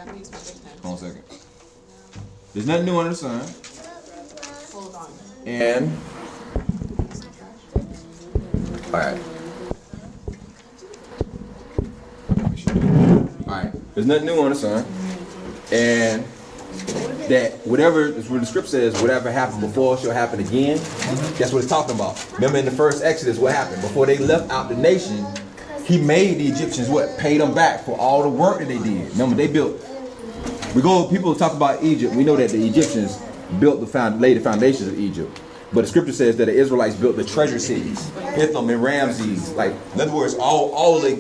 Hold on a second. There's nothing new under the sun. Hold on. And alright. Alright. There's nothing new under the sun. And that whatever the script says, whatever happened before shall happen again. That's what it's talking about. Remember in the first Exodus, what happened? Before they left out the nation, he made the Egyptians what? Paid them back for all the work that they did. Remember, they built. People talk about Egypt. We know that the Egyptians laid the foundations of Egypt. But the scripture says that the Israelites built the treasure cities, Pithom and Ramses. Like, in other words, all the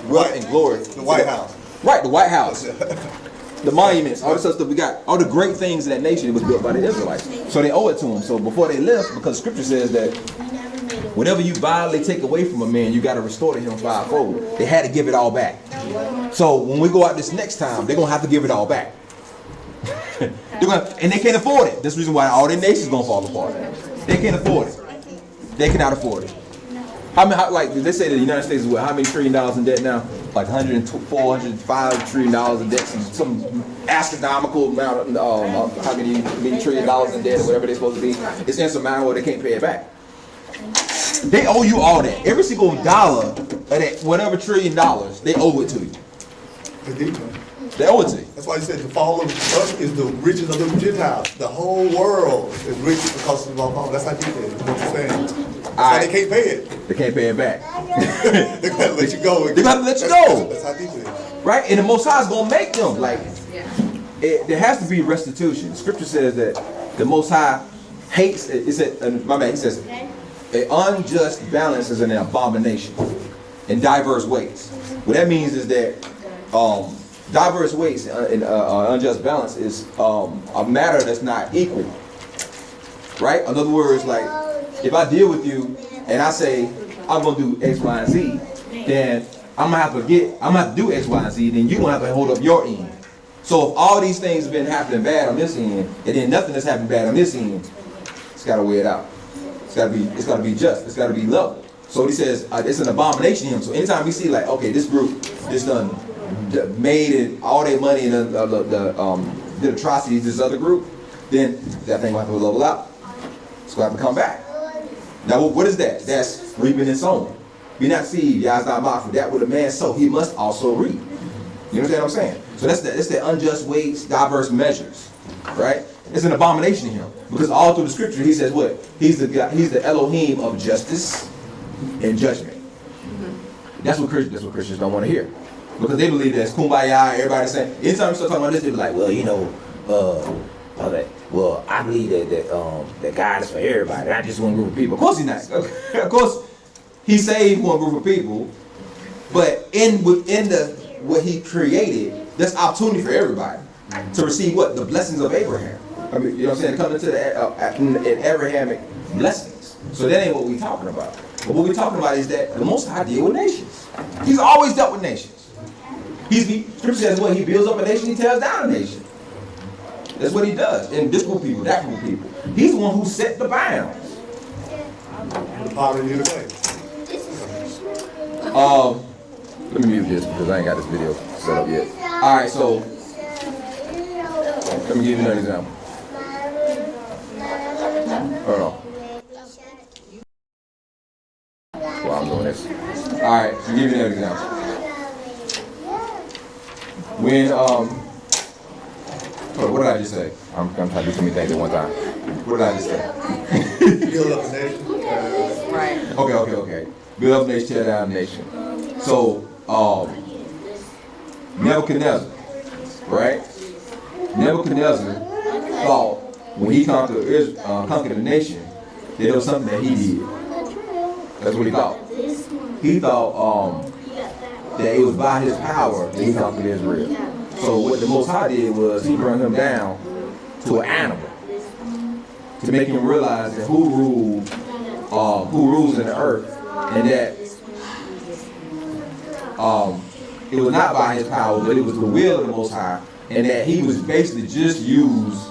wealth and glory. The White House. Right, the White House. The monuments, all this other stuff we got, all the great things in that nation, it was built by the Israelites. So they owe it to them. So before they left, because scripture says that whenever you violently take away from a man, you got to restore to him fivefold. They had to give it all back. So when we go out this next time, they're going to have to give it all back. And they can't afford it. That's the reason why all their nations going to fall apart. They can't afford it. They cannot afford it. Like they say the United States is what? How many $1 trillion in debt now? Like $405 trillion in debt. Some astronomical amount of how many $1 trillion in debt or whatever they're supposed to be. It's insurmountable. They can't pay it back. They owe you all that. Every single dollar of that whatever $1 trillion, they owe it to you. They owe it to you. That's why he said the fall of us is the riches of the Gentiles. The whole world is rich because of our fall. That's how deep it is. What you're saying. They can't pay it. They can't pay it back. They're going to let you go. They're going to let you go. That's how deep it is. Right? And the Most High is going to make them. Like, there has to be restitution. Scripture says that the Most High hates, he says, an unjust balance is an abomination in diverse ways. What that means is that diverse ways in unjust balance is a matter that's not equal. Right? In other words, like, if I deal with you and I say I'm gonna do X, Y, and Z, then I'm gonna have to do X, Y, and Z. Then you're gonna have to hold up your end. So if all these things have been happening bad on this end, and then nothing that's happening bad on this end, it's gotta weigh it out. It's gotta be just. It's gotta be level. So he says it's an abomination to him. So anytime we see like, okay, this group just done made it all their money and did atrocities this other group, then that thing will have to level out. It's gonna have to come back. Now, what is that? That's reaping and sowing. Be not seed, Yah's not mocked. For that what a man sow, he must also reap. You understand what I'm saying? So that's the unjust weights, diverse measures, right? It's an abomination to him because all through the scripture he says what? He's the Elohim of justice and judgment. That's what Christians don't want to hear because they believe that's kumbaya. Everybody's saying. Anytime you start talking about this, they be like, well, you know, well, I believe that God is for everybody, not just one group of people. Of course he's not. Of course, he saved one group of people, but within what he created, there's opportunity for everybody to receive what? The blessings of Abraham. I mean, you know what I'm saying? To come into the Abrahamic blessings. So that ain't what we're talking about. But what we're talking about is that the Most High deal with nations. He's always dealt with nations. Scripture says what? He builds up a nation, he tears down a nation. That's what he does. And this group of people, that group of people. He's the one who set the bounds. Let me mute this because I ain't got this video set up yet. Alright, so let me give you another example. Hold on. While I'm doing this. Alright, so give you another example. When what did I just say? I'm trying to do too many things at one time. What did I just say? Build up a nation. Right. Okay. Build up a nation, tear down a nation. So, Nebuchadnezzar, right? Nebuchadnezzar thought when he conquered the nation, that there was something that he did. That's what he thought. He thought that it was by his power that he conquered Israel. So what the Most High did was he brought him down to an animal to make him realize that who rules in the earth, and that it was not by his power, but it was the will of the Most High, and that he was basically just used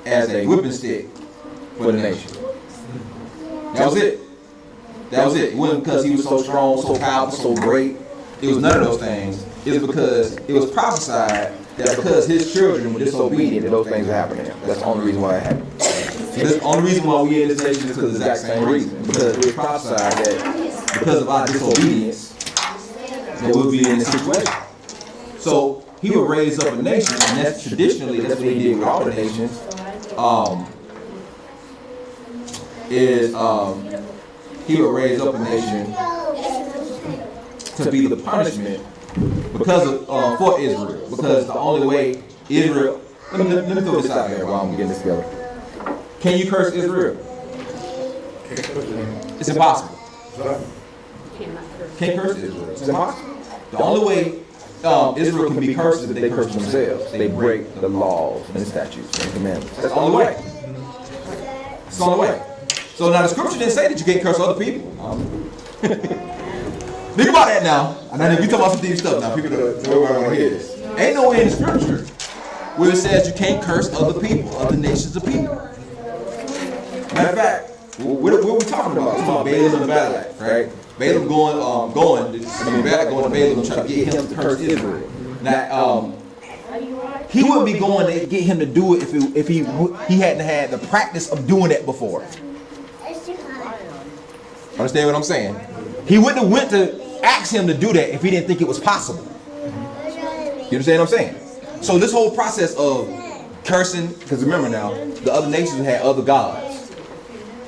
as a whipping stick for the nation. That was it. That was it. It wasn't because he was so strong, so powerful, so great. It was none of those things. is because it was prophesied that because his children were disobedient, that those things would happen to him. That's the only reason why it happened. The only reason why we in this nation is because of the exact same reason. Because it was prophesied that because of our disobedience, that we'll be in this situation. So he would raise up a nation, and that's traditionally, that's what he did with all the nations. He would raise up a nation to be the punishment because of for Israel. Because the only way Israel, let me throw this out there while I'm getting this together. Can you curse Israel? It's impossible. Can't curse Israel. It's impossible. The only way Israel can be cursed is if they curse themselves. They break the laws and the statutes and commandments. That's the only way. It's the only way. So now the scripture didn't say that you can't curse other people. Think about that now. And then if you talk about some deep stuff now, people don't want to hear this. Ain't no way in the scripture where it says you can't curse other people, other nations of people. Matter of fact, what are we talking about? We're talking about Balaam and Balak, right? Balaam Balak going to Balaam trying to get him to curse Israel. Now, he wouldn't be going to get him to do it if he hadn't had the practice of doing it before. Understand what I'm saying? He wouldn't have went to ask him to do that if he didn't think it was possible. You understand what I'm saying? So this whole process of cursing, because remember now, the other nations had other gods,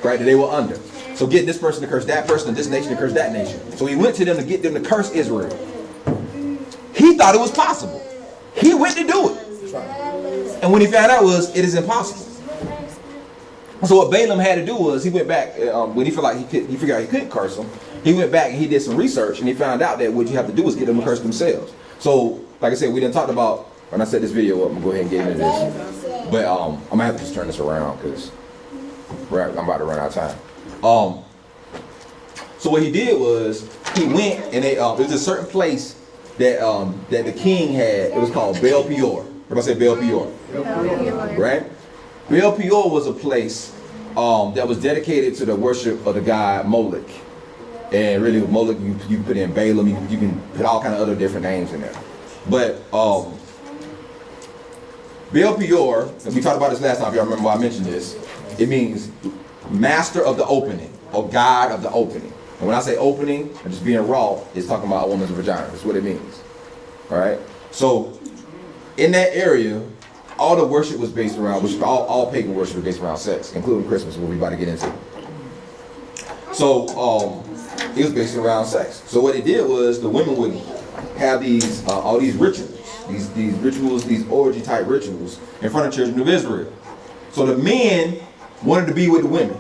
right, that they were under. So getting this person to curse that person and this nation to curse that nation. So he went to them to get them to curse Israel. He thought it was possible. He went to do it. And when he found out it is impossible. So what Balaam had to do was he went back when he felt like he figured out he couldn't curse them. He went back and he did some research and he found out that what you have to do is get them to curse themselves. So like I said, we didn't talk about when I set this video up. I'm gonna go ahead and get into this, but I'm gonna have to just turn this around because I'm about to run out of time. So what he did was he went and there's a certain place that that the king had. It was called Baal Peor. Everybody say Baal Peor, right? Baal Peor was a place that was dedicated to the worship of the god Moloch. And really with Moloch, you put in Balaam, you can put all kind of other different names in there. But Baal Peor, and we talked about this last time, if y'all remember why I mentioned this, it means master of the opening, or god of the opening. And when I say opening, and just being raw, it's talking about a woman's vagina. That's what it means. Alright? So in that area, all the worship was based around, all pagan worship was based around sex, including Christmas, what we're about to get into. So it was based around sex. So what they did was the women would have these all these rituals, these rituals, these orgy type rituals in front of the children of Israel. So the men wanted to be with the women.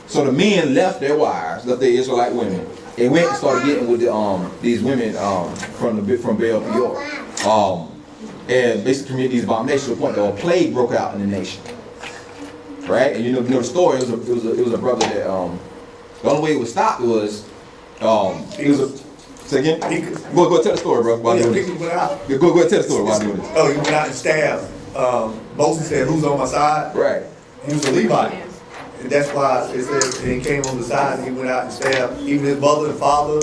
So the men left their wives, left their Israelite women, and went and started getting with these women from Baal Peor. And basically committed these abominations to the point that a plague broke out in the nation. Right? And you know the story. It was a brother that the only way it was stopped was say again? Go tell the story, bro. While doing this. Go ahead, tell the story while doing this. Oh, he went out and stabbed. Moses said, "Who's on my side?" Right. He was a Levite. And that's why it says he came on the side and he went out and stabbed even his mother and father,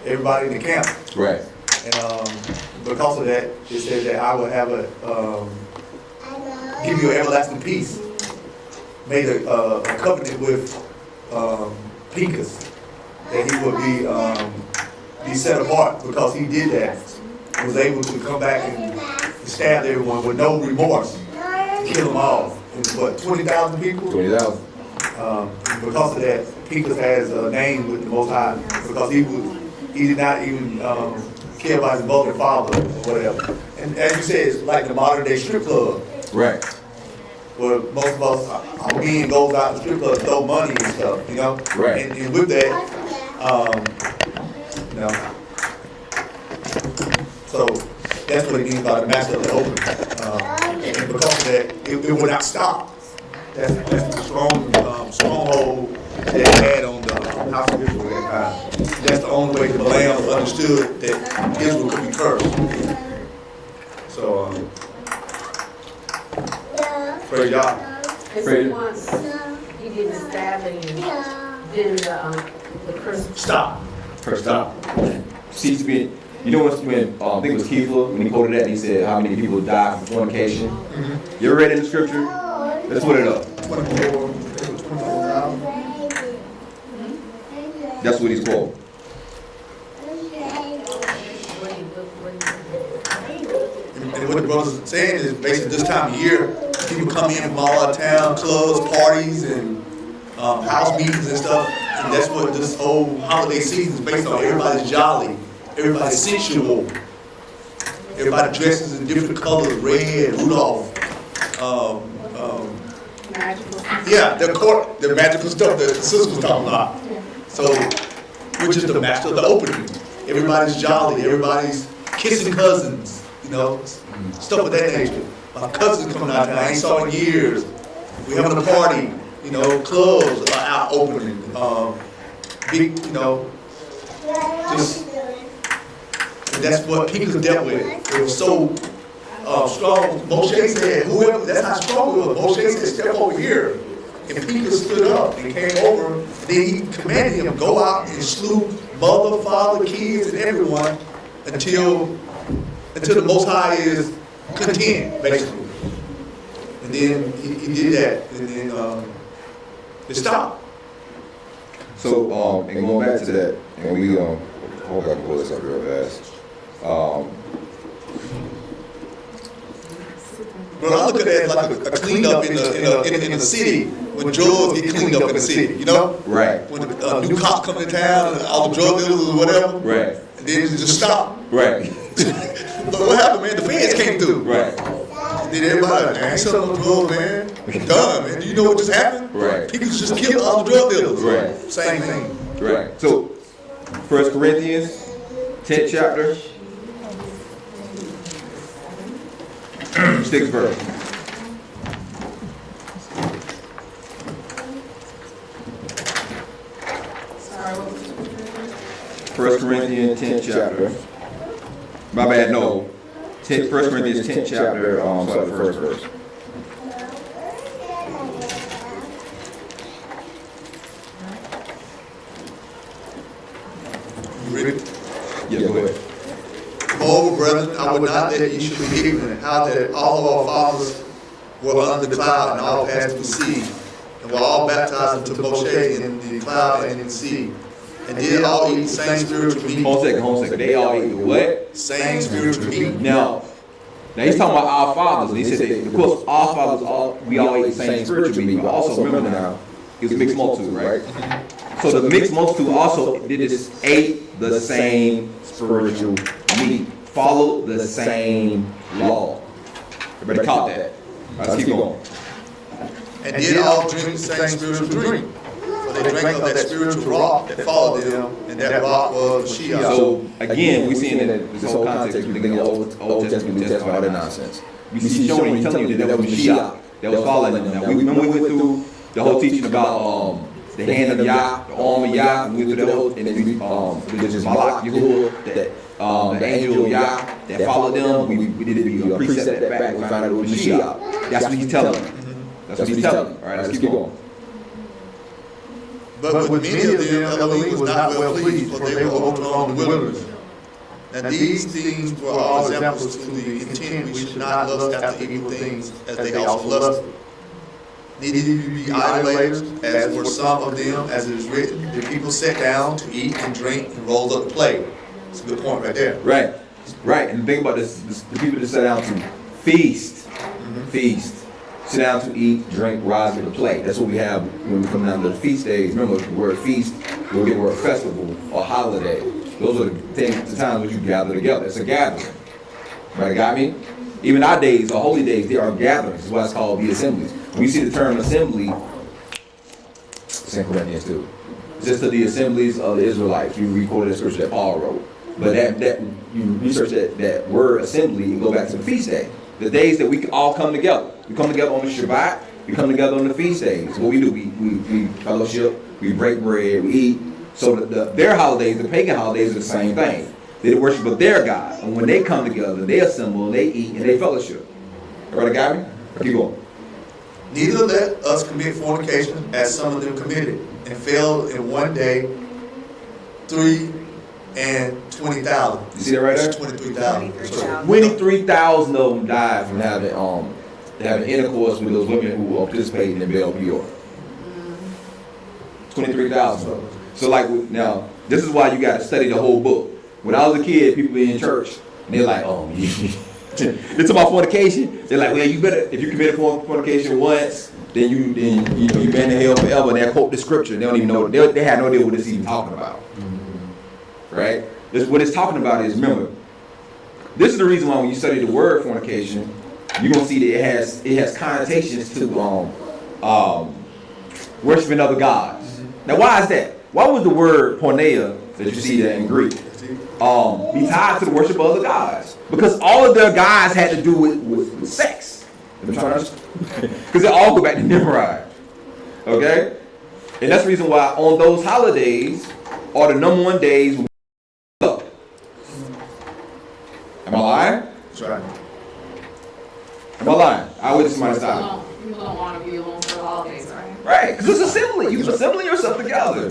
everybody in the camp. Right. And because of that, it said that I will have give you an everlasting peace. Made a covenant with Pinchas that he would be set apart because he did that. Was able to come back and stab everyone with no remorse, kill them all. And what, 20,000 people? 20,000. Because of that, Pinchas has a name with the Most High because he did not even care about his mother and father or whatever. And as you said, it's like the modern day strip club. Right. Where most of us, our men goes out to strip clubs, throw money and stuff, you know? Right. And with that, you know, so that's what it means by the master of the open. And because of that, it would not stop. That's the stronghold that they had on the house of Israel at that time. That's the only way the Balaam understood that Israel could be cursed. So, praise God. And so once he did the stabbing, then the curse stop. First stop. Cease being. You know when I think it was Keithler, when he quoted that, and he said how many people die from fornication. You ever read it in the scripture? Let's put it up. 24,000. That's what he's quoting. And what the brothers are saying is basically this time of year, people come in from all out of town, clubs, parties, and house meetings and stuff. And that's what this whole holiday season is based on. Everybody's jolly, everybody's sensual, everybody dresses in different colors, red, Rudolph. Yeah, the magical stuff that the sister was talking about. So we're just the master of the opening. Everybody's jolly, everybody's kissing cousins, you know, stuff of that nature. My cousin's coming out now, I ain't saw in years. We're having a party, you know, clubs are out opening, big, you know, just, and that's what Pinker's dealt with. It was so strong. Moshe said, whoever, that's how strong it was. Moshe said, step over here. And Pinker stood up and came over. Then he commanded him, go out and slew mother, father, kids, and everyone until the Most High is content, basically. And then he did that, and then it stopped. So, and going back to that, and we, I hope I can pull this up real fast. But I look at that like a cleanup in the city, when drugs get cleaned up in the city, you know? Right. When new cops come to town and all the drug dealers or whatever. Right. And then it just stop. Right. But what happened, man? The feds came through. Right. And then everybody, like, I ain't selling no drugs, man. I'm done, man. Do you know what just happened? Right. People just killed all the drug dealers. Right. Same thing. Right. So, 1 Corinthians, 10th chapter, 6th verse. Sorry, what was it? 1 Corinthians 10th chapter. My bad, no. 1 Corinthians 10th chapter, start the first verse. You ready? Yeah, go ahead. Moreover, brethren, I would not that ye should be ignorant how that all of our fathers were under the cloud and all passed through the sea, and were all baptized into Moshe in the cloud and in the sea, and did all eat the same spiritual meat. Hold a second. They all eat the what? Same spiritual meat. Now he's talking about our fathers. And he said, that, of course, our fathers, we all ate the same spiritual meat. But also remember now, it was a mixed multitude, right? So the mixed multitude also ate the same spiritual meat, followed the same law. Everybody caught that? All right, let's keep going. And did all drink the same spiritual drink. For they drank of that spiritual rock that followed them, and that rock was Mashiach. So again, we see in this whole context, we think of the Old Testament, New Testament, all that nonsense. We see showing and telling you that was Mashiach that was following them. Now, we remember we went through the whole teaching about the hand of Yah, the arm of Yah, and we went through the whole, and then we just Malak, Yahuwah, that the angel of Yah that followed them. We did the precept that back, and we found out it was Mashiach. That's what he's telling them. That's what he's telling them. All right, let's keep going. But with many of them, Elohim was not well pleased, for they were overthrown in the wilderness. And these things were all examples to the intent we should not lust after evil things as they also lusted. Neither you be idolaters, as were some of them, as it is written, the people sat down to eat and drink and rolled up to play. That's a good point right there. Right, right. And think about this, the people that sat down to feast, sit down to eat, drink, rise, and play. That's what we have when we come down to the feast days. Remember, the word feast, we get the word festival or holiday. Those are the things, the times when you gather together. It's a gathering. Right, got me? Even our days, our holy days, they are gatherings. That's why it's called the assemblies. When you see the term assembly, it's in Corinthians 2. It's just to the assemblies of the Israelites. You recorded that scripture that Paul wrote. But that you research that word assembly, you go back to the feast day. The days that we all come together. We come together on the Shabbat. We come together on the feast days. What we do, we fellowship, we break bread, we eat. So their holidays, the pagan holidays, are the same thing. They worship their God. And when they come together, they assemble, they eat, and they fellowship. Everybody got me? Keep going. Neither let us commit fornication, as some of them committed, and fell in one day 3,000 20,000. You see that right there? 23,000. So, 23,000 of them died from having intercourse with those women who are participating in Bel Peor. 23,000 of them. So like now, this is why you got to study the whole book. When I was a kid, people be in church and they're like, oh, it's about fornication. They're like, well, you better, if you committed fornication once, then you been in hell forever. And they quote the scripture. They don't even know. They had no idea what it's even talking about. Right? What it's talking about is, remember, this is the reason why when you study the word fornication, you're gonna see that it has connotations to worshiping other gods. Now, why is that? Why was the word porneia that you see there in Greek be tied to the worship of other gods? Because all of their gods had to do with sex. Because they all go back to Nimrod. Okay? And that's the reason why on those holidays are the number one days we up. Am I lying? that's right. Am I lying? I wait till somebody stop. You don't want to be alone for the holidays, right? Right, because it's assembly. You're assembling yourself together.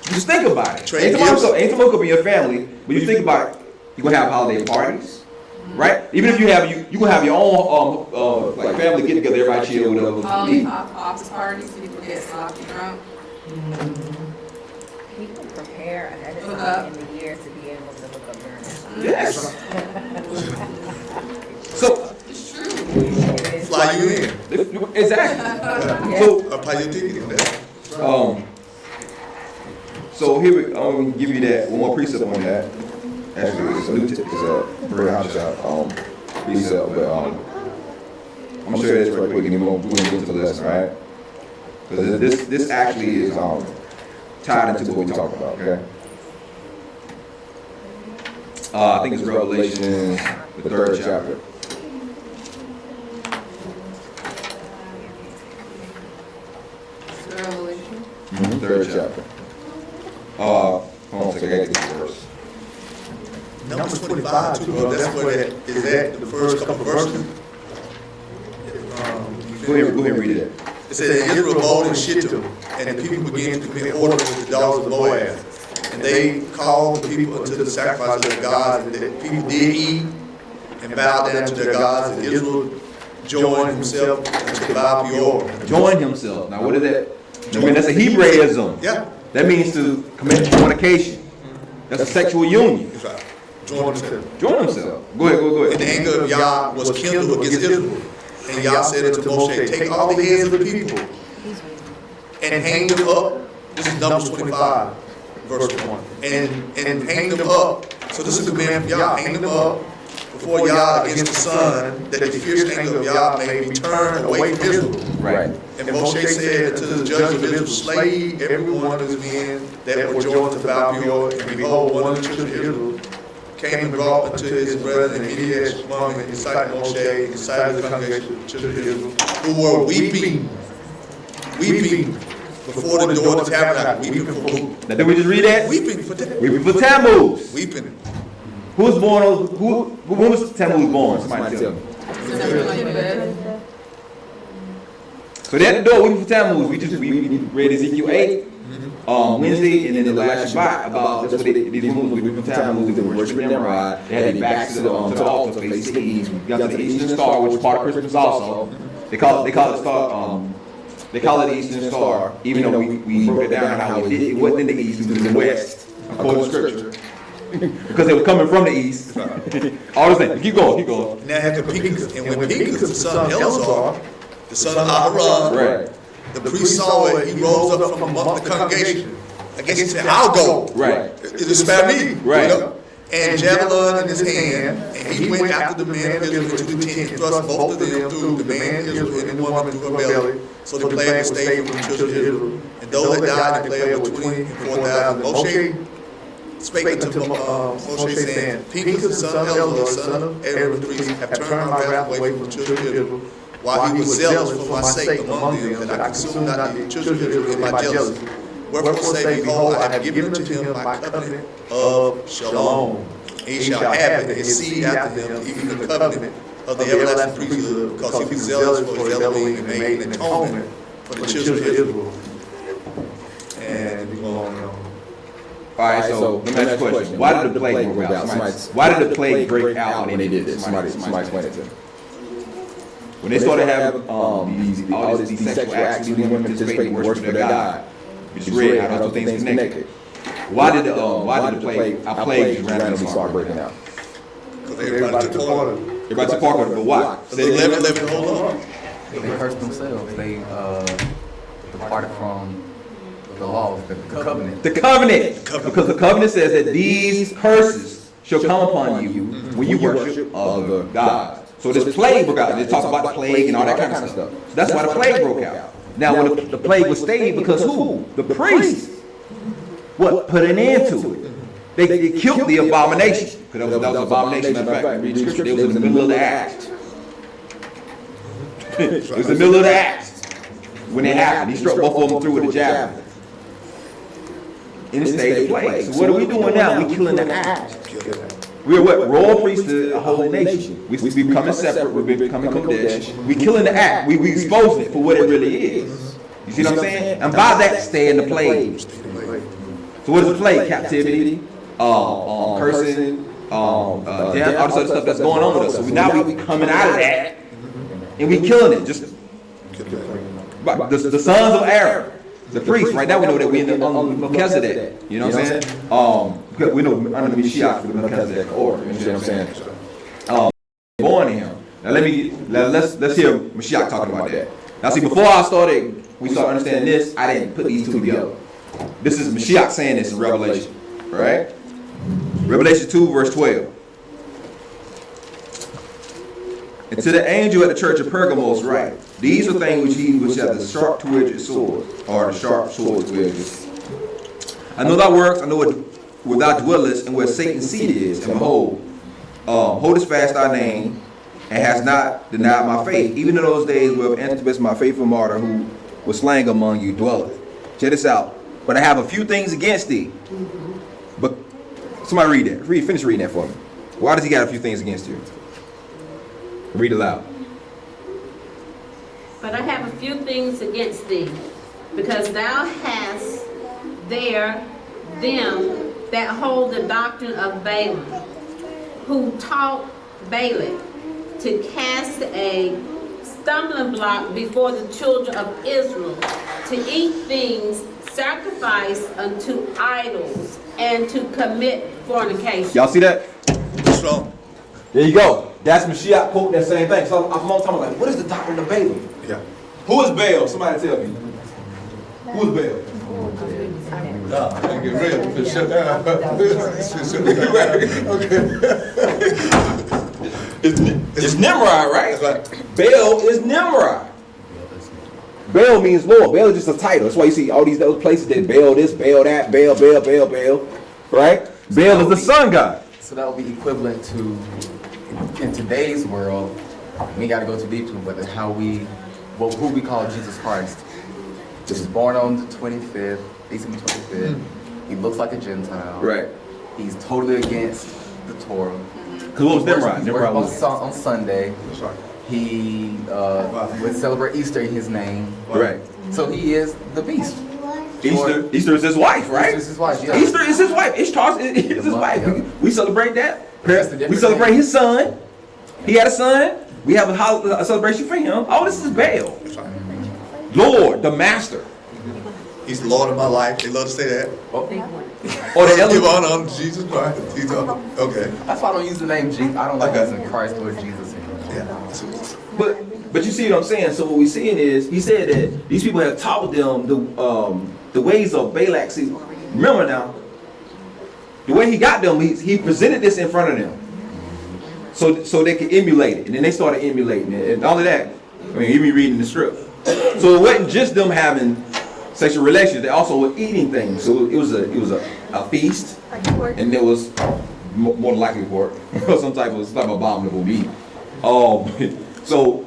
Just think about it. Ain't tomorrow gonna be your family, but you think about it, you're gonna have holiday parties, right? Even if you gonna have your own like family get together, everybody chill, whatever. Office parties, people get sloppy drunk. People prepare ahead of time in the year to be able to look up during that time. Yes. So It's true. Fly you in. exactly. So I'll pay your ticket on that. So here I'm gonna give you that one more precept on that. Actually, it's a new tip. It's a very hot shot precept, but I'm gonna show you this right quick, and then we're gonna get into the lesson, right? Because this actually is tied into what we're talking about. Okay. I think it's Revelation, the 3rd chapter. Revelation. 3rd chapter. Hold on a second, I gotta get this verse. Numbers 25 too, bro. That's where that is at, the first couple of verses. Go ahead and read it. It says, Israel revolted in Shittim, and the people began to commit order with the daughters of Boaz. And they called the people unto the sacrifice of their gods, and the people did eat and bowed down to their gods, and Israel joined himself unto the Baal Peor. Join himself. Now, what is that? I mean, that's a Hebraism. Yeah. That means to commit fornication. That's a sexual union. That's right. Join himself. Join himself. Go ahead. And the anger of Yah was kindled against Israel. And Yah said unto Moshe, take all the heads of the people and hang them up. This is Numbers 25, verse 1. And hang them up. So this is the command of Yah. Hang them up before Yah against the sun, that the fierce anger of Yah may be turned away from Israel. Right. And Moshe said to the judges of Israel, slay every one of his men that were joined to Baal Peor. And behold, one of the children of Israel came and brought unto his brethren and Midian woman in the sight of Moshe, in the sight of the congregation of the children of Israel, who were weeping before the door of the tabernacle, weeping for who? Now, did we just read that? Weeping for Tammuz. Weeping for Tammuz. Weeping. Who was born? When was Tammuz born? Somebody tell me. So they had the door weeping for Tammuz. We read Ezekiel 8. Wednesday, and then the last Shabbat about that's what these Muslims weeping for Tammuz. They were worshiping Nimrod. They had their backs to the altar, facing the east. We got to the Eastern Star, which is part of Christmas also. They call it the star. They call it the Eastern Star, even though we broke it down how it wasn't in the east, it was in the west, according to scripture. Because they were coming from the east. All the same. Keep going. And they had the Pinchas. And when Pinchas, the son of Eleazar, the son of Aharon, Right. the priest saw it, he rose up from among the congregation. I guess he said, I'll go. Right. It is spare me. Right. You know? And javelin in his hand, and he went after the man of Israel to the tent and thrust both of them through the man of Israel and the woman through her belly. So the plague was stayed from the children of Israel. And those that died in the plague were 24,000. Moshe spake unto Moshe, saying, Pinchas, the son of Eleazar, son of Aaron, the priest, have turned my wrath away from the children of Israel, while he was zealous for my sake among them, that I consumed not the children of Israel in my jealousy. Wherefore say, behold, I have given unto him my covenant of shalom. And he shall have it, and his seed after him, even the covenant of the everlasting priesthood, because he was zealous for his Elohim and made an atonement for the children of Israel. And we go on. All right, so let me ask you a question. Why did the plague break out? Why did the plague break out when they did this? Somebody explain it to me. When they started having all these sexual acts, these women participating in worship of their God. We just read how those two things connected. Why did the plague randomly start breaking out? Because everybody took part of it. Everybody took part of it, but why? They let it hold on. They cursed themselves. They departed from the law, the covenant. The covenant. Because the covenant says that these curses shall come upon you when you worship other gods. So this plague broke out. They talk about the plague and all that kind of stuff. So that's why the plague broke out. Now when the plague was stayed, because who? The priests. What put an end to it? They killed the abomination. Because that was an abomination. Matter of fact, read scripture. They was in the middle of the act. It was the middle of the act when it happened. He struck both of them through with a javelin. In the state of plague. So what are we doing now? We killing the act. We're what? Royal priesthood, a holy nation. We becoming separate. We're becoming Kodesh. We killing the act. We exposing it for what it really is. You see what I'm saying? And by that, stay in the plague. So what is the plague? Captivity, cursing, death, all this other stuff that's going on with us. So now we coming out of that, and we killing it. Just the sons of Aaron, the priests. Right now we know that we in the Melchizedek. You know what I'm saying? We know under the Mashiach for the Melchizedek order. You see what I'm saying? Born in him. Now let's hear Mashiach talking about that. Now see, before we started understanding this, I didn't put these two together. This is Mashiach saying this in Revelation, right? Revelation 2, verse 12. And to the angel at the church of Pergamos write, these are things which have the sharp two-edged sword, or the sharp sword two edges. I know thy works, I know where thou dwellest, and where Satan's seat is, and behold, holdest fast thy name, and hast not denied my faith, even in those days where Antipas, my faithful martyr, who was slain among you, dwelleth. Check this out. But I have a few things against thee. But somebody read that. Finish reading that for me. Why does he got a few things against you? Read it aloud. But I have a few things against thee, because thou hast there them that hold the doctrine of Balaam, who taught Balak to cast a stumbling block before the children of Israel, to eat things sacrificed unto idols, and to commit fornication. Y'all see that? What's wrong? There you go. That's Mashiach quoting that same thing. So I'm all talking like, what is the doctrine of Balaam? Yeah. Who is Baal? Somebody tell me. Who is Baal? I get real. Shut down. It's Nimrod, right? That's right. Baal is Nimrod. Baal means Lord. Baal is just a title. That's why you see all these other places that Baal this, Baal that, Baal, right? Baal is the sun god. So that would be equivalent to, in today's world, we got to go too deep to it, but who we call Jesus Christ. He was born on the 25th, December 25th. He looks like a Gentile. Right. He's totally against the Torah. Because what was Nimrod? Nimrod was on Sunday. That's right. He would celebrate Easter in his name. right. So he is the beast. Easter is his wife, right? Easter is his wife, yeah. Easter is his wife. Ishtar is his wife. Yeah. We celebrate that. Just a different We celebrate name. his son. He had a son. We have a celebration for him. Oh, this is Baal. That's right. Lord, the master. He's the Lord of my life. They love to say that. Or the Give elder. honor unto Jesus Christ. He's okay. That's why I don't use the name Jesus. I don't like using Christ or Jesus anymore. Yeah. But you see what I'm saying? So what we're seeing is, he said that these people have taught them the ways of Balak. See, remember now, the way he got them, he presented this in front of them. So they could emulate it. And then they started emulating it. And all of that, I mean, even reading the script. So it wasn't just them having sexual relations, they also were eating things. So it was a feast, and there was more than likely pork, some type of abominable meat. So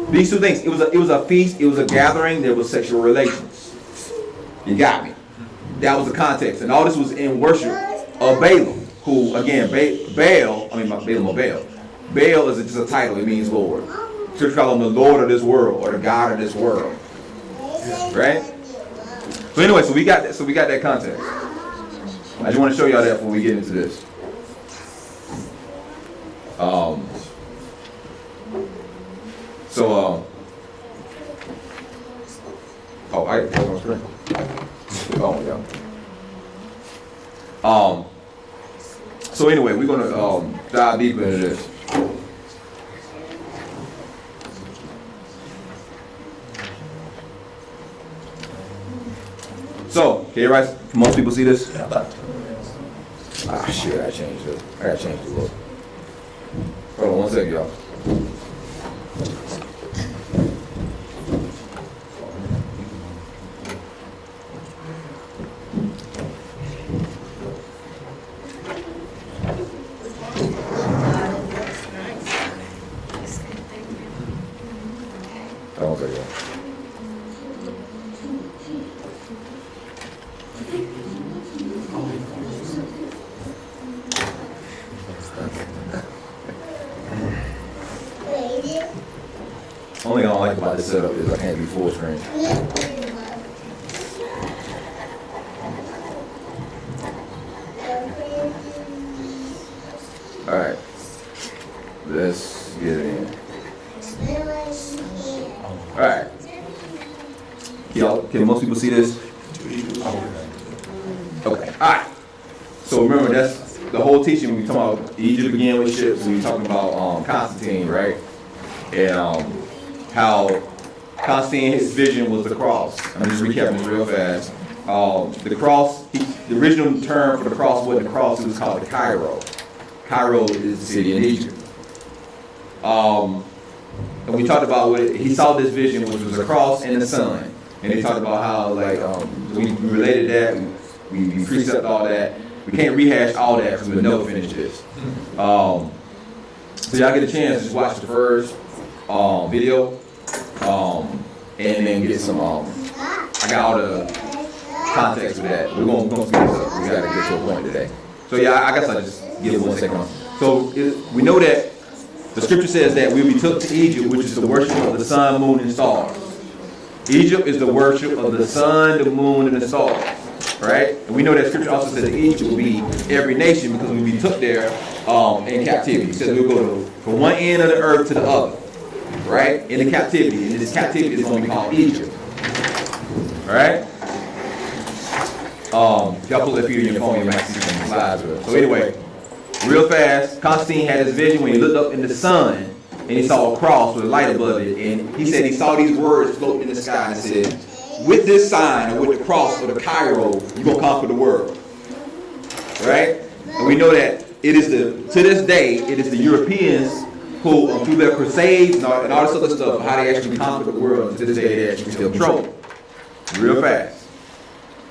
these two things, it was a feast, it was a gathering, there was sexual relations. You got me. That was the context, and all this was in worship of Balaam, who again, Baal is just a title. It means Lord. Scripture call him the Lord of this world, or the God of this world, right? So anyway, so we got that context. I just want to show y'all that before we get into this. I got on screen. Oh, yeah. So anyway, we're gonna dive deeper into this. So, can most people see this? Ah, shit, I changed it. I gotta change the look. Hold on one second, y'all. Only thing I don't like about this setup is I can't be full screen. Alright. Let's get it in. Alright. Y'all, can most people see this? Okay. Alright. So remember, that's the whole teaching. We talking about Egypt began with ships. We talking about Constantine, right? And how Constantine, his vision was the cross. I'm just recapping this real fast. The cross, the original term for the cross wasn't the cross, it was called the Cairo. Cairo is the city in Egypt. And we talked about what he saw this vision, which was a cross and the sun. And he talked about how, like, we related that, we precept all that. We can't rehash all that because we'll never finish this. So y'all get a chance to just watch the first video, and then get some, I got all the context with that. We're going to speed this up. We got to get to a point today. So yeah, I guess I'll just give 1 second. So we know that the scripture says that we'll be took to Egypt, which is the worship of the sun, moon, and stars. Egypt is the worship of the sun, the moon, and the stars. Right? And we know that scripture also says that Egypt will be every nation because we'll be took there in captivity. It says we'll go from one end of the earth to the other. Right? In the captivity. And this captivity is going to be called Egypt. Alright? Y'all pull that feed in your phone, you might see some slides with it. So anyway, real fast, Constantine had his vision when he looked up in the sun and he saw a cross with a light above it. And he said he saw these words floating in the sky and said, with this sign, or with the cross, or the Cairo, you're going to conquer the world. Right? And we know that it is to this day, it is the Europeans who, through their crusades and all this other stuff, how they actually conquered the world, to this day they actually still control it. Real fast.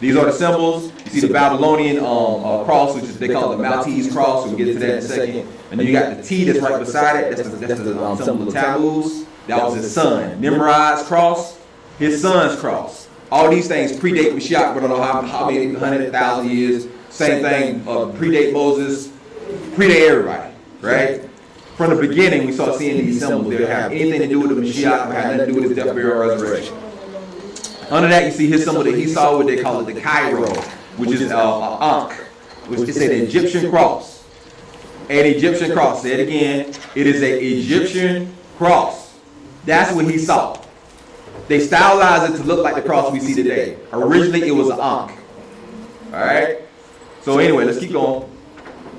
These are the symbols. You see the Babylonian cross, which is they call it the Maltese cross. We'll get to that in a second. And then you got the T that's right beside it. That's the symbol of Tammuz. That was his son. Nimrod's cross, his son's cross. All these things predate Mashiach. We don't know how many 100,000 years. Same thing, predate Moses, predate everybody, right? From the beginning, we started seeing these symbols. They have anything to do with the Mashiach, but have nothing to do with his death, burial, resurrection. Under that, you see his symbol that he saw, what they call it the Cairo, which is an Ankh, which is an Egyptian cross. An Egyptian cross. Say it again. It is an Egyptian cross. That's what he saw. They stylized it to look like the cross we see today. Originally, it was an Ankh. All right. So anyway, let's keep going.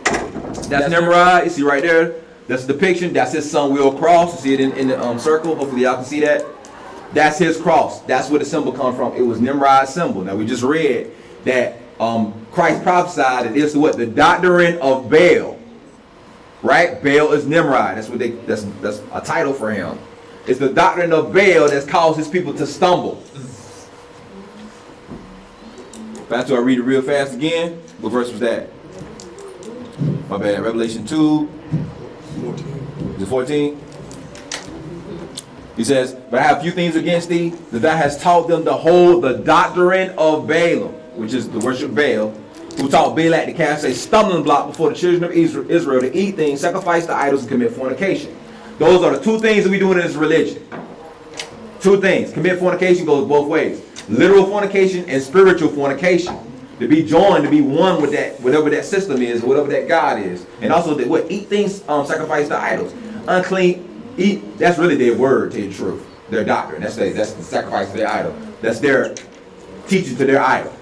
That's Nimrod. You see right there. That's the depiction. That's his son wheel cross. You see it in the circle. Hopefully, y'all can see that. That's his cross. That's where the symbol comes from. It was Nimrod's symbol. Now we just read that Christ prophesied that it's what? The doctrine of Balaam. Right? Baal is Nimrod. That's what that's a title for him. It's the doctrine of Baal that's caused his people to stumble. Back to I read it real fast again. What verse was that? My bad. Revelation 2. 14. Is it 14? He says, but I have a few things against thee, that thou hast taught them to hold the doctrine of Balaam, which is the worship of Baal, who taught Balak to cast a stumbling block before the children of Israel to eat things, sacrifice to idols, and commit fornication. Those are the two things that we do in this religion. Two things. Commit fornication goes both ways. Literal fornication and spiritual fornication. To be joined, to be one with that, whatever that system is, whatever that God is. And also that what eat things sacrificed to idols. Unclean, eat, that's really their word, to tell you the truth. Their doctrine. That's the sacrifice to their idol. That's their teaching to their idol.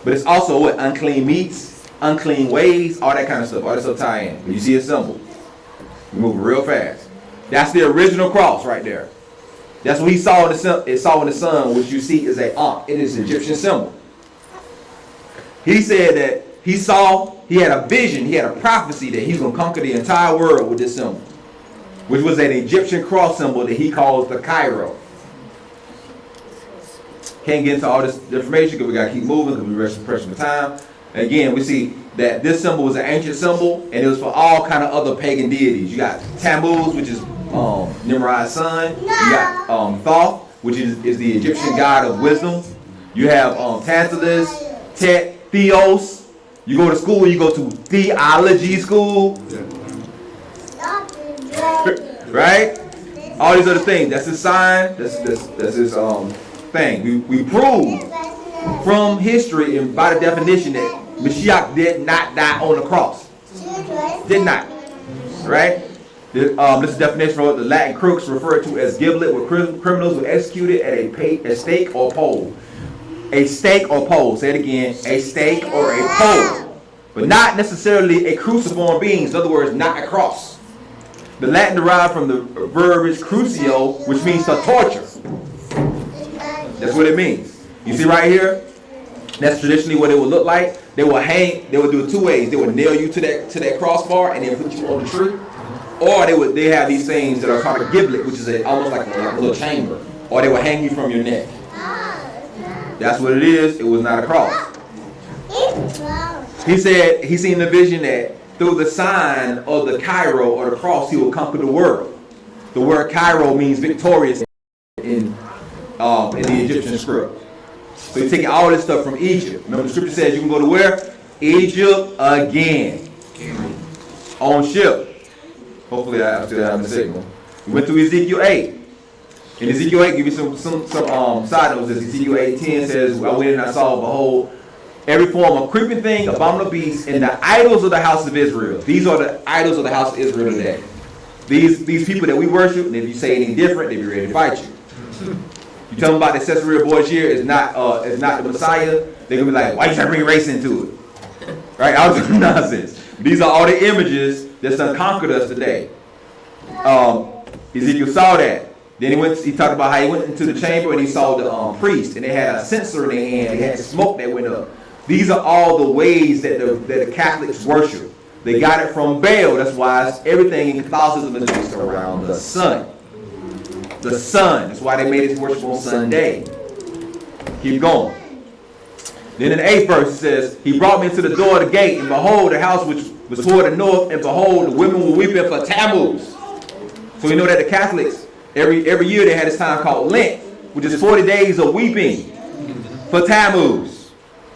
But it's also what? Unclean meats, unclean ways, all that kind of stuff. All that stuff tie in. When you see a symbol, you move real fast. That's the original cross right there. That's what he saw in the sun, which you see is a ankh. It is an Egyptian symbol. He said that he had a vision, he had a prophecy that he was going to conquer the entire world with this symbol, which was an Egyptian cross symbol that he calls the Cairo. Can't get into all this information because we got to keep moving because we're pressing for time. And again, we see that this symbol was an ancient symbol and it was for all kind of other pagan deities. You got Tammuz, which is Nimrod's son. You got Thoth, which is the Egyptian god of wisdom. You have Tantalus, Tet, Theos. You go to school, you go to theology school. Right? All these other things. That's his sign. That's his thing. We prove from history and by the definition that Mashiach did not die on the cross. Did not. Right? This is the definition for what the Latin crooks referred to as giblet, where criminals were executed at a stake or pole. A stake or pole. Say it again. A stake or a pole. But not necessarily a cruciform being. In other words, not a cross. The Latin derived from the verb crucio, which means to torture. That's what it means. You see right here? That's traditionally what it would look like. They will hang. They would do it two ways. They would nail you to that crossbar and then put you on the tree. Or they have these things that are called a giblet, which is almost like a little chamber. Or they will hang you from your neck. That's what it is. It was not a cross. He said he seen the vision that through the sign of the Cairo or the cross, he will conquer the world. The word Cairo means victorious in the Egyptian script. So he's taking all this stuff from Egypt. Remember the scripture says you can go to where? Egypt again. On ship. Hopefully I still have the signal. We went through Ezekiel 8. In Ezekiel 8, give you some side notes. Ezekiel 8:10 says, I went and I saw, behold, every form of creeping thing, abominable beast, and the idols of the house of Israel. These are the idols of the house of Israel today. These people that we worship, and if you say anything different, they be ready to fight you. You tell them about the Caesarea Borgia is not the Messiah, they're gonna be like, why you trying to bring race into it? Right? All this nonsense. These are all the images that's done conquered us today. Ezekiel saw that. Then he talked about how he went into the chamber and he saw the priest, and they had a censer in their hand. They had smoke that went up. These are all the ways that the Catholics worship. They got it from Baal. That's why everything in Catholicism is based around the sun. The sun. That's why they made it worship on Sunday. Keep going. Then in the 8th verse it says, he brought me to the door of the gate, and behold, the house which was toward the north, and behold, the women were weeping for Tammuz. So you know that the Catholics, every year they had this time called Lent, which is 40 days of weeping for Tammuz.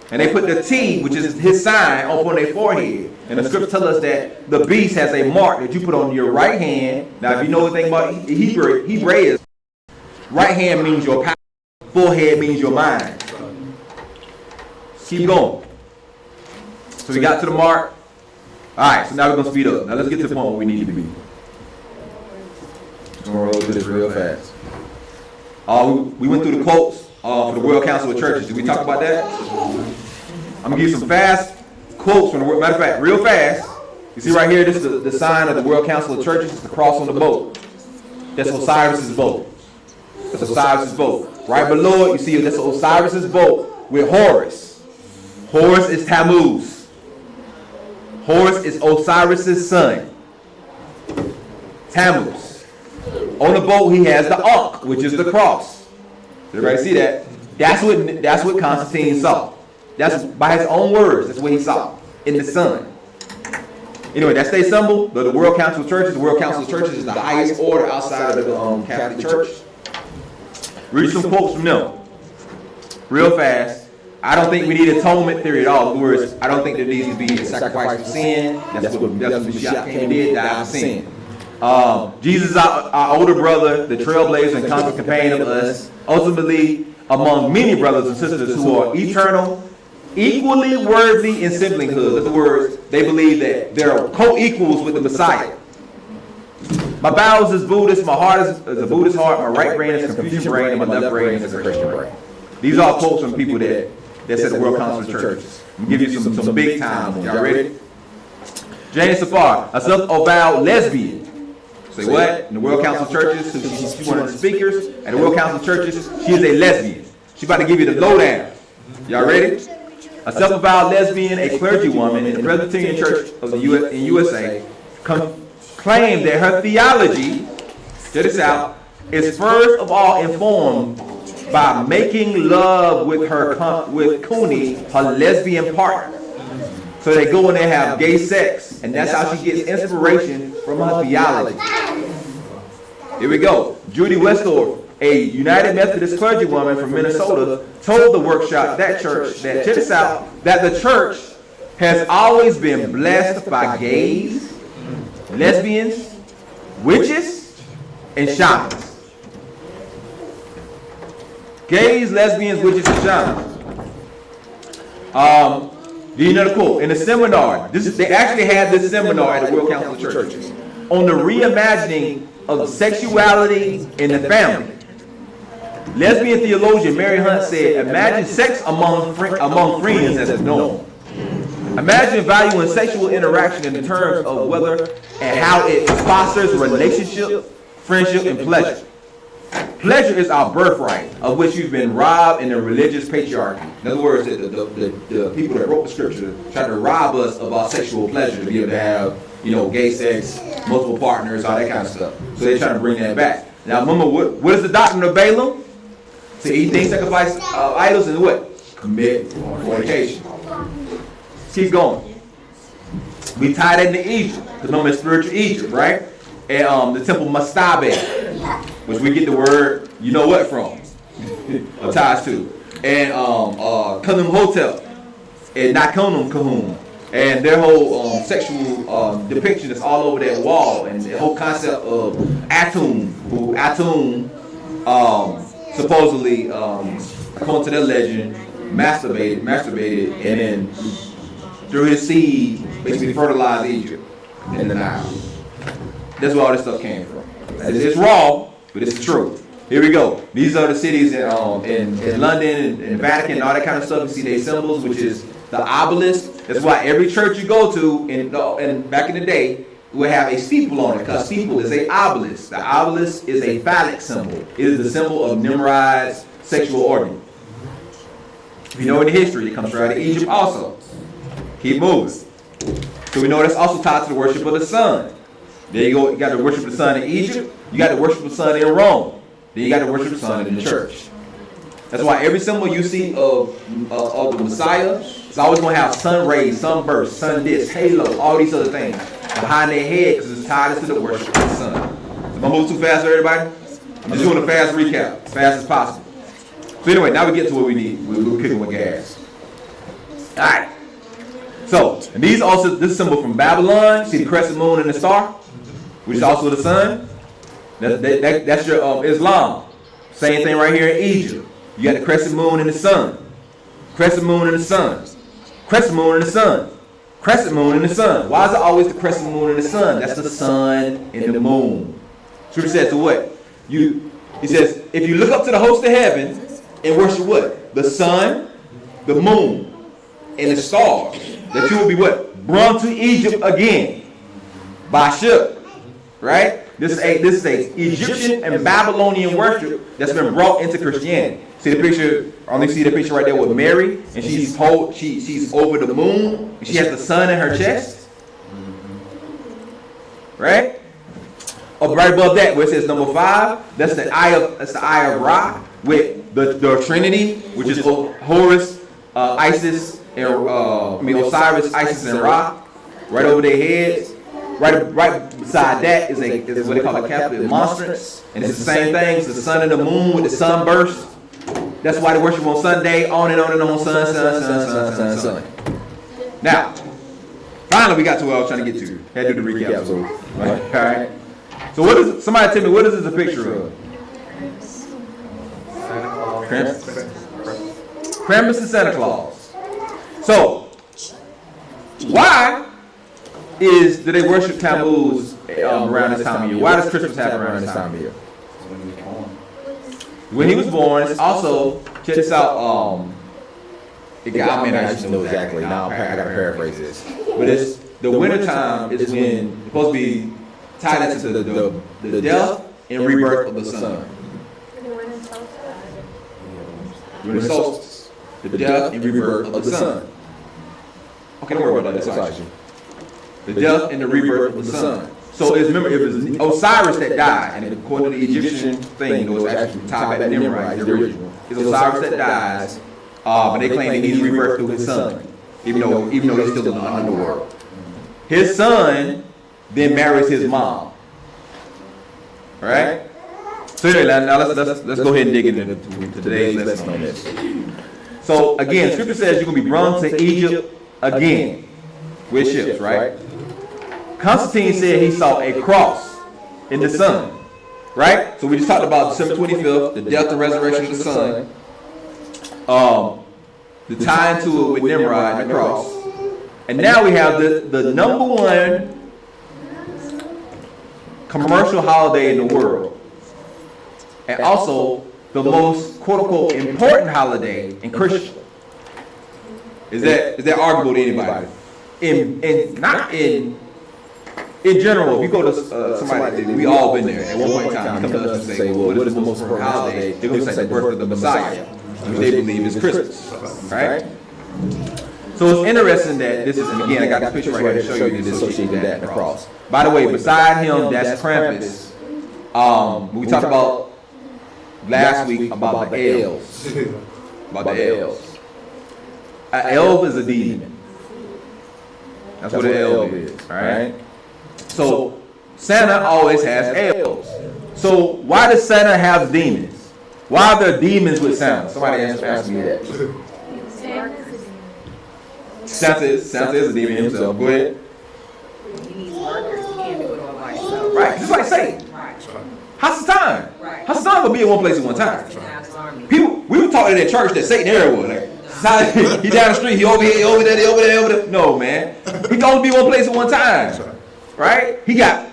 And they put the T, which is his sign, upon their forehead. And the scripture tells us that the beast has a mark that you put on your right hand. Now, if you know anything about Hebrew is right hand means your power, forehead means your mind. Keep going. So we got to the mark. All right, so now we're going to speed up. Now let's get to the point where we need to be. I'm going to roll through this real fast. We went through the quotes for the World Council of Churches. Did we talk about that? I'm going to give you some fast quotes from the World. Matter of fact, real fast. You see right here, this is the sign of the World Council of Churches. It's the cross on the boat. That's Osiris's boat. That's Osiris's boat. Right below it, you see that's Osiris's boat with Horus. Horus is Tammuz. Horus is Osiris's son. Tammuz. On the boat, he has the ankh, which is the cross. Everybody see that? That's what Constantine saw. That's by his own words. That's what he saw in the sun. Anyway, that's their symbol. The World Council of Churches. The World Council of Churches is the highest order outside of the Catholic Church. Read some quotes from them, real fast. I don't think we need atonement theory at all. In other words, I don't think there needs to be a sacrifice for sin. That's what Mashiach came and did, died for sin. Jesus is our older brother, the trailblazer and constant companion of us. Ultimately, among many brothers and sisters who are eternal equally worthy in siblinghood. In other words, they believe that they're co-equals with the Messiah. My bowels is Buddhist, my heart is a Buddhist heart, my right brain is a Confucian brain, and my left brain is a Christian brain. These are all quotes from people that said the World Council of Churches. I'm going to give you some big time ones. Y'all ready? Jane Safar, a self-avowed lesbian. Say what? In the World Council of Churches, she's one of the speakers. At the World Council of Churches, she is a lesbian. She's about to give you the lowdown. Y'all ready? A self-avowed lesbian, a clergywoman in the Presbyterian Church of the USA, claimed that her theology, check this out, is first of all informed by making love with Cooney, her lesbian partner. So they go in there and have gay sex, and that's how she gets inspiration from her theology. Here we go. Judy Westorf, a United Methodist clergywoman from Minnesota, told the workshop that check this out, that the church has always been blessed by gays, lesbians, witches, and shamans. Gays, lesbians, witches, and shamans. Do you know the quote? In the seminar, they actually had this seminar at the World Council of Churches on the reimagining of sexuality in the family. Lesbian theologian Mary Hunt said, imagine sex among friends as a norm. Imagine valuing sexual interaction in terms of whether and how it fosters relationship, friendship, and pleasure. Pleasure is our birthright, of which you've been robbed in the religious patriarchy. In other words, the people that wrote the scripture tried to rob us of our sexual pleasure to be able to have, gay sex, multiple partners, all that kind of stuff. So they're trying to bring that back. Now remember, what is the doctrine of Balaam? To eat things, sacrifice idols, and what? Commit fornication. Keep going. We tie that into Egypt, because remember it's spiritual Egypt, right? And the temple Mastabe, which we get the word, you know what from, ties to. And Kunum Hotel, and Nakunum Kahum. And their whole sexual depiction is all over that wall. And the whole concept of Atum, who supposedly, according to their legend, masturbated, and then through his seed, basically fertilized Egypt in the Nile. That's where all this stuff came from. It's raw, but it's true. Here we go. These are the cities in London and Vatican and all that kind of stuff. You see their symbols, which is the obelisk. That's why every church you go to, and back in the day, will have a steeple on it, because steeple is a obelisk. The obelisk is a phallic symbol. It is the symbol of Nimrod's sexual organ. If you know in the history, it comes right out of Egypt also. Keep moving. So we know that's also tied to the worship of the sun. There you go. You got to worship the sun in Egypt. You got to worship the sun in Rome. Then you got to worship the sun in the church. That's why every symbol you see of the Messiah, it's always going to have sun rays, sunburst, sun disk, halo, all these other things behind their head, because it's tied to the worship of the sun. Am I moving too fast for everybody? I'm just doing a fast recap, as fast as possible. So anyway, now we get to what we need. We're kicking with gas. All right. So, and these also, this symbol from Babylon, see the crescent moon and the star, which is also the sun. That's your Islam. Same thing right here in Egypt. You got the crescent moon and the sun. Crescent moon and the sun. Crescent moon and the sun. Crescent moon and the sun. Why is it always the crescent moon and the sun? That's the sun and the moon. Scripture says to what? He says, if you look up to the host of heaven and worship what? The sun, the moon, and the stars, that you will be what? Brought to Egypt again by ship. Right? This is a Egyptian and Babylonian worship that's been brought into Christianity. See the picture? Only see the picture right there with Mary, and she's over the moon, and she has the sun in her chest. Right? Up right above that, where it says number 5, that's the eye of Ra, with the Trinity, which is Horus, Isis, and Osiris, Isis, and Ra, right over their heads. Right beside that is what they call a Captivity monstrance, and it's the same thing. It's the sun and the moon with the sunburst. That's why they worship on Sunday, on and on and on, sun. Now, finally we got to what I was trying to get to. Had to do the recap. So, right. All right. So somebody tell me, what is this a picture of? Santa Claus. Krampus and Santa Claus. So, why do they worship Tammuz around this time of year? Why does Christmas happen around this time of year? When he was born, it's also, check this out, I mean, I just know exactly, now I gotta paraphrase this. But it's, the winter time is when, it's supposed to be tied into the death and rebirth of the sun. Winter solstice, the death and rebirth of the sun. Okay, don't worry about that, that's issue. The death and the rebirth of the sun. So remember, it was Osiris that died, and according to the Egyptian thing, it was actually tied back to Nimrod, the original. It's Osiris that dies, but they claim that he's rebirthed through his son, even though he's still in the underworld. His son then marries his mom. Right? So anyway, now let's go ahead and dig into today's lesson on this. So again, Scripture says you're going to be brought to Egypt again with ships, right? Constantine said he saw a cross in the sun, right? So we just talked about December 25th, the death and resurrection of the sun, the tie into it with Nimrod and the cross. And now we have the number one commercial holiday in the world. And also the most quote-unquote important holiday in Christian. Is that arguable to anybody? In general, if you go to somebody, we all been there at one point in time, come to us and say, well, what is the most important holiday? They're going to say the birth of the Messiah, which they believe is Christmas, right? So it's interesting that this is, and again, I got this picture right here to show you this associated with that and the cross. By the way, beside him, that's Krampus. We talked about last week about the elves. About the elves. An elf is a demon. That's what an elf is, right? So Santa always has elves. So why does Santa have demons? Why are there demons with Santa? Somebody asked me that. Santa is a demon himself. Go ahead. He needs workers. He can't do it all by himself. Right, just like Satan. Right. How's the time? Right. How's the time to be in one place at one time? He has his army. People, we were taught in that church that Satan everywhere. Like, he down the street, he over here, he over there, he over there, over there. No, man. He can only be one place at one time. Right? He got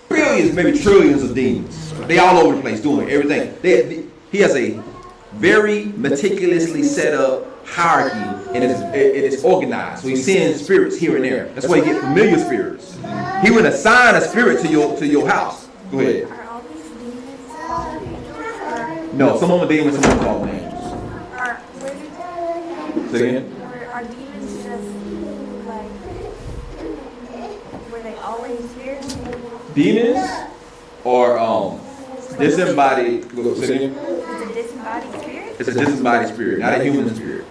billions, maybe trillions of demons. They all over the place doing everything. He has a very meticulously set up hierarchy, and it is organized. So he sends spirits here and there. That's why you get familiar spirits. He would assign a spirit to your house. Go ahead. Are all these demons called angels? No, some of them are demons, some of them are called angels. Say again? Are demons just like, were they always here? Demons or disembodied. Say again? Is it a disembodied spirit? It's a disembodied spirit, not a human spirit.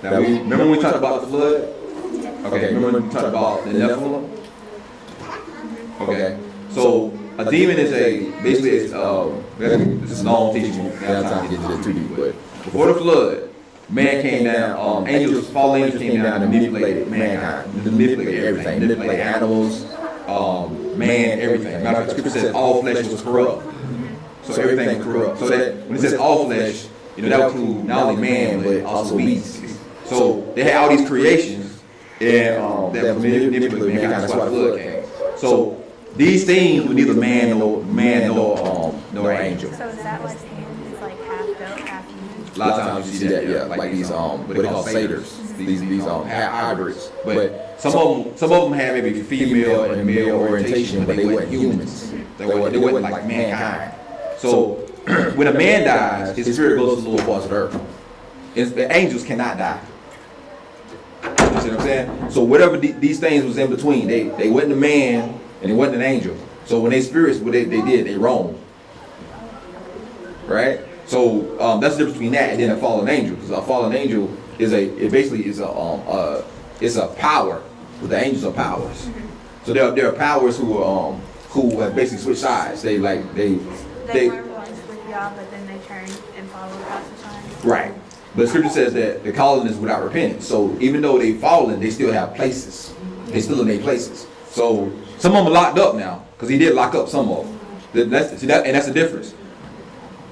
Now, remember when we talked about the flood? Okay, remember when we talked about the Nephilim? Okay, so a demon is basically this is a long teaching. We don't have time to get into this too deep, but before the flood, man came down, fallen angels came down and manipulated mankind, manipulated everything, manipulated animals, man, everything. Matter of fact, Scripture says all flesh was corrupt. So everything was corrupt. So that when it says all flesh, that would include not only man but also beasts. So they had all these creations and that manipulated mankind. That's why the flood came. So these things were neither man nor angel. So is that why Sam is like half goat, half human? A lot of times you see that, yeah, like these what they call satyrs, these hybrids. But some of them have maybe female and male orientation, but they weren't humans. They weren't like mankind. So when a man dies, his spirit goes to the lower parts of the earth. The angels cannot die. You see what I'm saying? So whatever these things was in between, they wasn't a man and they wasn't an angel. So when they spirits, what they did, they roamed. Right? So that's the difference between that and then a fallen angel. Because a fallen angel is it's a power. But the angels are powers. So there are powers who have basically switched sides. They They were once with y'all, but then they turned and followed God's sign. right. But Scripture says that the calling is without repentance. So even though they've fallen, they still have places. They still in their places. So some of them are locked up now because he did lock up some of them. And that's the difference.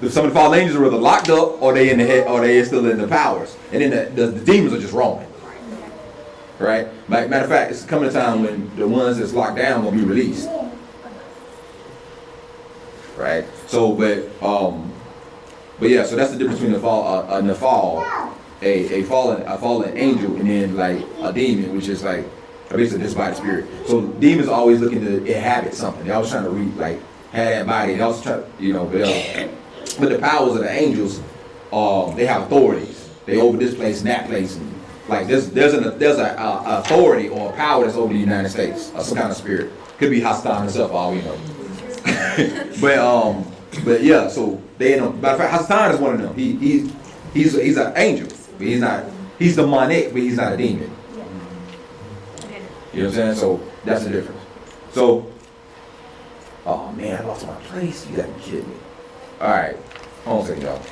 some of the fallen angels are either locked up or they in the head or they still in the powers, and then the demons are just roaming. Right? Matter of fact, it's coming a time when the ones that's locked down will be released. Right? So, but yeah, so that's the difference between a fallen angel, and then like a demon, which is like basically just by the spirit. So demons are always looking to inhabit something. They're always trying to have that body. They also try, but the powers of the angels, they have authorities. They over this place and that place, and like there's an authority or a power that's over the United States, some kind of spirit. Could be Constantine himself, all we know. But yeah, so they know. Matter of fact, Constantine is one of them. He's an angel, but he's not. He's demonic, but he's not a demon. You know what I'm saying? So that's the difference. So, oh man, I lost my place. You gotta be kidding me. All right, hold on a second, y'all.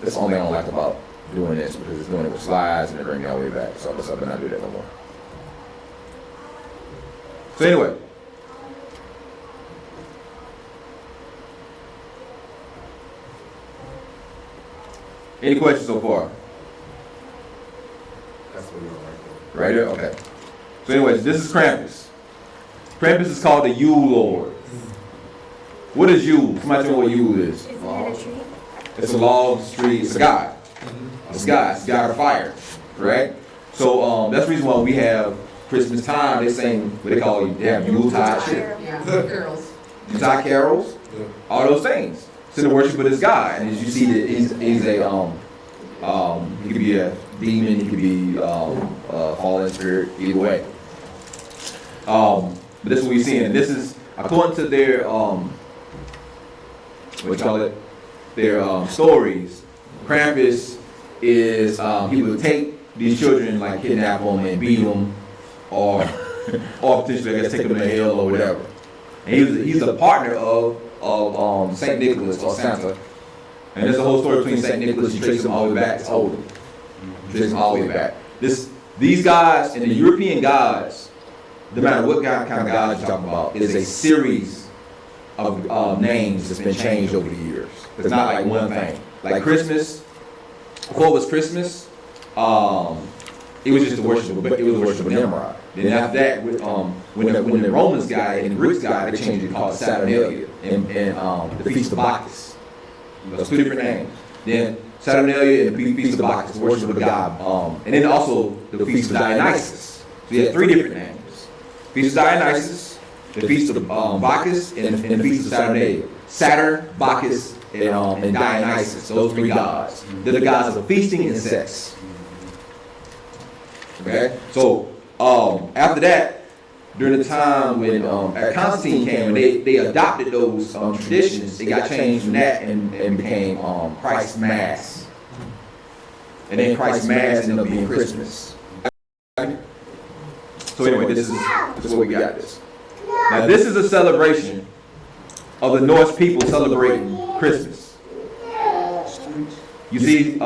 That's the only thing I don't like about doing this, because it's doing it with slides and it brings me all the way back. So I better not do that no more. So anyway. Any questions so far? That's what we're Right there? Okay. So anyways, this is Krampus. Krampus is called the Yule Lord. What is Yule? Somebody tell me what Yule is. Isn't it a tree? It's a log, it's a tree, it's a god. It's God. It's God of fire. Right? So that's the reason why we have Christmas time, they sing what they call Yuletide shit. Yeah, girls. Yuletide carols, all those things. It's in the worship of this God. And as you see that he's a he could be a demon, he could be a fallen spirit, either way. But this is what we're seeing. And this is according to their their stories. Krampus is he would take these children, like kidnap them and beat them, or potentially I guess take them to hell or whatever. And he's a partner of Saint Nicholas or Santa. And there's a whole story between Saint Nicholas. You trace him all the way back to Odin. Trace him all the way back. These gods and the European gods, no matter what kind of gods you're talking about, is a series of names that's been changed over the years. It's not like one thing. Like Christmas, before it was Christmas, it was just the worship of Nimrod. Then after that, when the Romans got it and the Greeks got it, they changed it called Saturnalia and the Feast of Bacchus. Those two different names. Then Saturnalia and the Feast of Bacchus, worship of the god. And then also the Feast of Dionysus. So you had three different names. Feast of Dionysus, the Feast of Bacchus, and the Feast of Saturnalia. Saturn, Bacchus, and Dionysus. Those three gods. They're the gods of feasting and sex. Okay? So after that, during the time when Constantine came and they adopted those traditions, it got changed from that and became Christ's Mass. And then Christ's Mass ended up being Christmas. So anyway, this is what we got this. Now this is a celebration of the Norse people celebrating Christmas. You see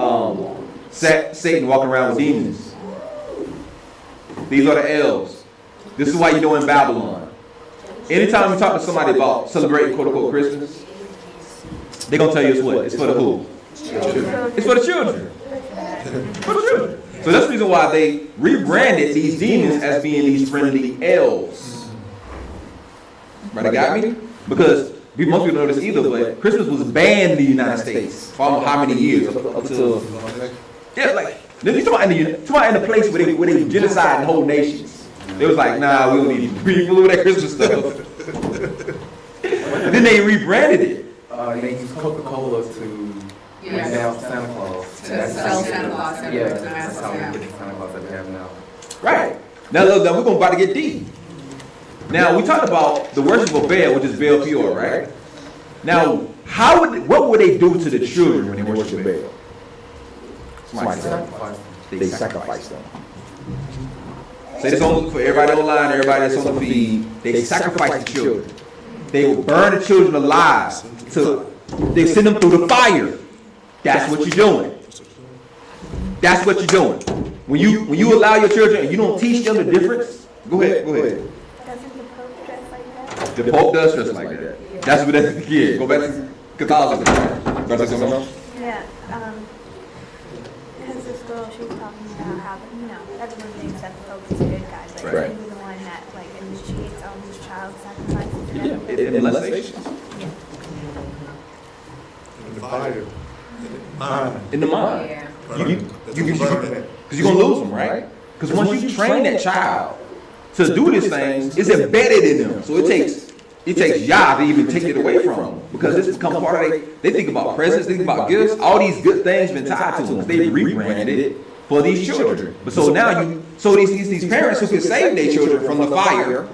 Satan walking around with demons. These are the elves. This is why you know in Babylon. Anytime you talk to somebody about celebrating quote unquote Christmas, they're gonna tell you it's what? It's for the who? It's for the children. For the children. So that's the reason why they rebranded these demons as being these friendly elves. Right, they got me? Because most people know this either, but Christmas was banned in the United States for I don't know how many years. Up to you're talking about in the place where they genocide whole nations. They was like, nah, we don't need people with that Christmas stuff. And then they rebranded it. They use Coca-Cola to bring down Santa Claus. To sell Santa Claus. Yeah, that's how we get the Santa Claus that we have now. Right. Now we're about to get deep. Now we talked about the worship of Baal, which is Baal Peor, right? Now, what would they do to the children when they worship Baal? They sacrifice them. Say this for everybody online, everybody that's on the feed. They sacrifice the children. They will burn the children alive. They send them through the fire. That's what you're doing. That's what you're doing. When you allow your children and you don't teach them the difference, go ahead. Doesn't the Pope dress like that? The Pope does dress like that. That's what that's the kid. Go back to Catholicism. Got to say something else? Yeah, because this girl, she was talking about how, everyone thinks that the Pope is a good guy, but Right. he's the one that, like, initiates all these child sacrifices. and Yeah, everything. in molestations. The fire. Mind. In the mind. Yeah. Because you're gonna lose them, right? Because once you train that child to do these things, it's embedded in them. So it takes Yah to even take it away from them. Because this becomes part of they think about presents, they think about gifts, all these good things been tied to them. They rebranded it for these children. But so now these parents who can save their children from the fire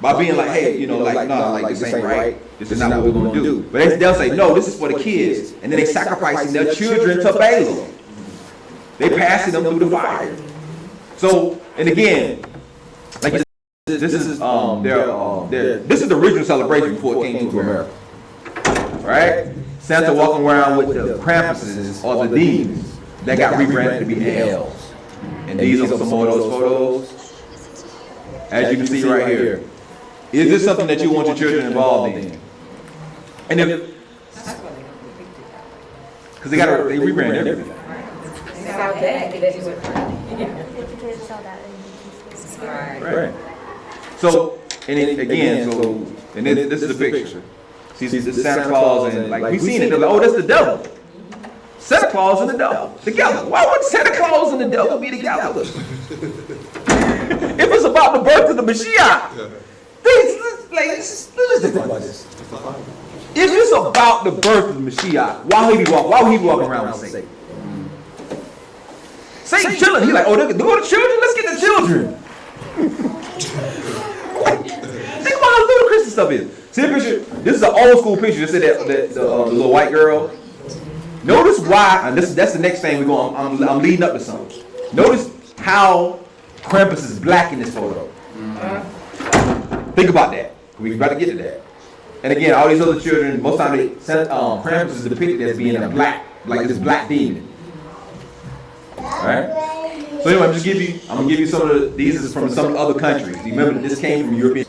by being like, hey, this ain't right. This is not what we're gonna do. But they'll say, no, this is for the kids, and then they sacrificing their children to Balaam. They passing them through the fire. So, and again, like this is this is the original celebration before it came to America, right? Santa walking around with the Krampuses or the demons that got rebranded to be elves. And these are some more of those photos. As you can see right here, is this something that you want your children involved in? And if because they rebrand everything. It's out there, that you would. If the kids saw that, Right. So, and then, again, and then this is the picture. See, this is Santa Claus, and like we've seen it. They're like, oh, that's the devil. Santa Claus and the devil together. Why would Santa Claus and the devil be together? If it's about the birth of the Mashiach, let's think about this. If it's about the birth of the Mashiach, why would he walk around with Satan? Satan chilling. He's like, oh, they go to children. Let's get the children. Think about how ludicrous this stuff is. See the picture? This is an old school picture. Just the little white girl. Notice why, and that's the next thing we're going. I'm leading up to something. Notice how Krampus is black in this photo. Think about that. We're about to get to that. And again, all these other children, most of the time, Krampus is depicted as being a black, like this black demon. Alright? So anyway, I'm gonna give you some of these is from some other countries. Remember that this came from European.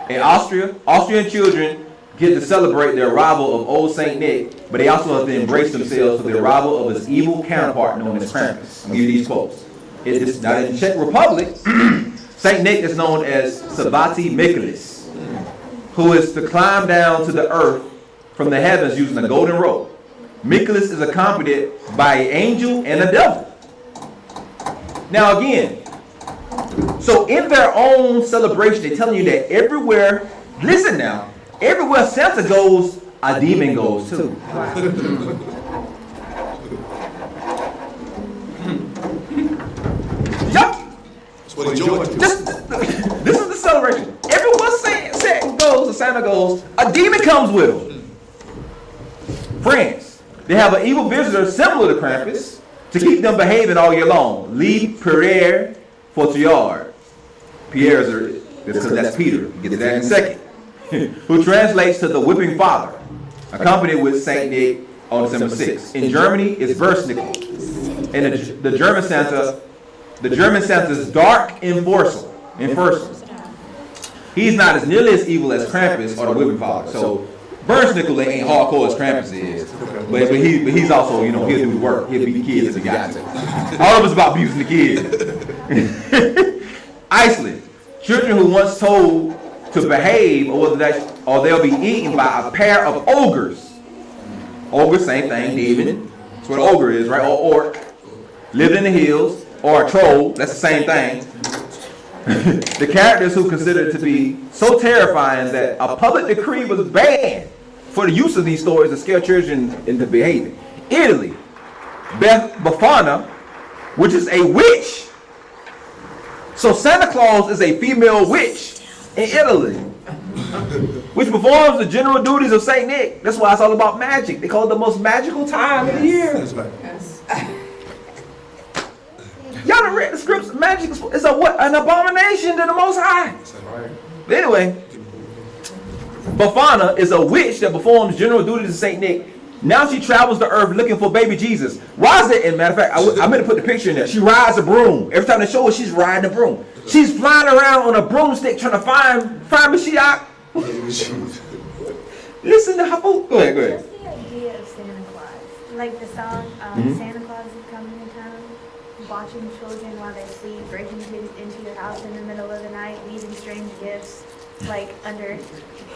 In Austria, Austrian children get to celebrate the arrival of old Saint Nick, but they also have to embrace themselves for the arrival of his evil counterpart known as Krampus. I'll give you these quotes. Now in the Czech Republic, Saint Nick is known as Svatý Mikuláš, who is to climb down to the earth from the heavens using a golden rope. Mikuláš is accompanied by an angel and a devil. Now again, so in their own celebration, they're telling you that everywhere, listen now, everywhere Santa goes, a demon goes too. That's what he joined to. This is the celebration. Everywhere Santa goes, a demon comes with him. Friends, they have an evil visitor similar to Krampus to keep them behaving all year long. Lead Pierre Fortiard. Pierre is because that's Peter. You get to that in a second. Who translates to the whipping father, accompanied with Saint Nick on December 6th. In Germany, it's Versnickel. And the German Santa's dark enforcer. He's not as nearly as evil as Krampus or the whipping father. So Versnickel ain't hardcore as Krampus is, but he's also, he'll do his work. He'll beat the kids if he got to. All of us about abusing the kids. Iceland, children who once told to behave or they'll be eaten by a pair of ogres. Ogre, same thing, demon. That's what an ogre is, right? Or orc. Lived in the hills. Or a troll, that's the same thing. The characters who considered it to be so terrifying that a public decree was banned for the use of these stories to scare children into behaving. Italy, Befana, which is a witch. So Santa Claus is a female witch in Italy, which performs the general duties of Saint Nick. That's why it's all about magic. They call it the most magical time of the year. That's right. Y'all done read the scripts. Magic is an abomination to the Most High. That's right. But anyway, Befana is a witch that performs general duties of Saint Nick. Now she travels the earth looking for baby Jesus. Why is it? And matter of fact, I meant to put the picture in there. She rides a broom. Every time they show her, she's riding a broom. She's flying around on a broomstick trying to find Mashiach Listen to how. Go ahead. Just the idea of Santa Claus, like the song Santa Claus is coming to town, watching children while they sleep, breaking into your house in the middle of the night, leaving strange gifts, like under.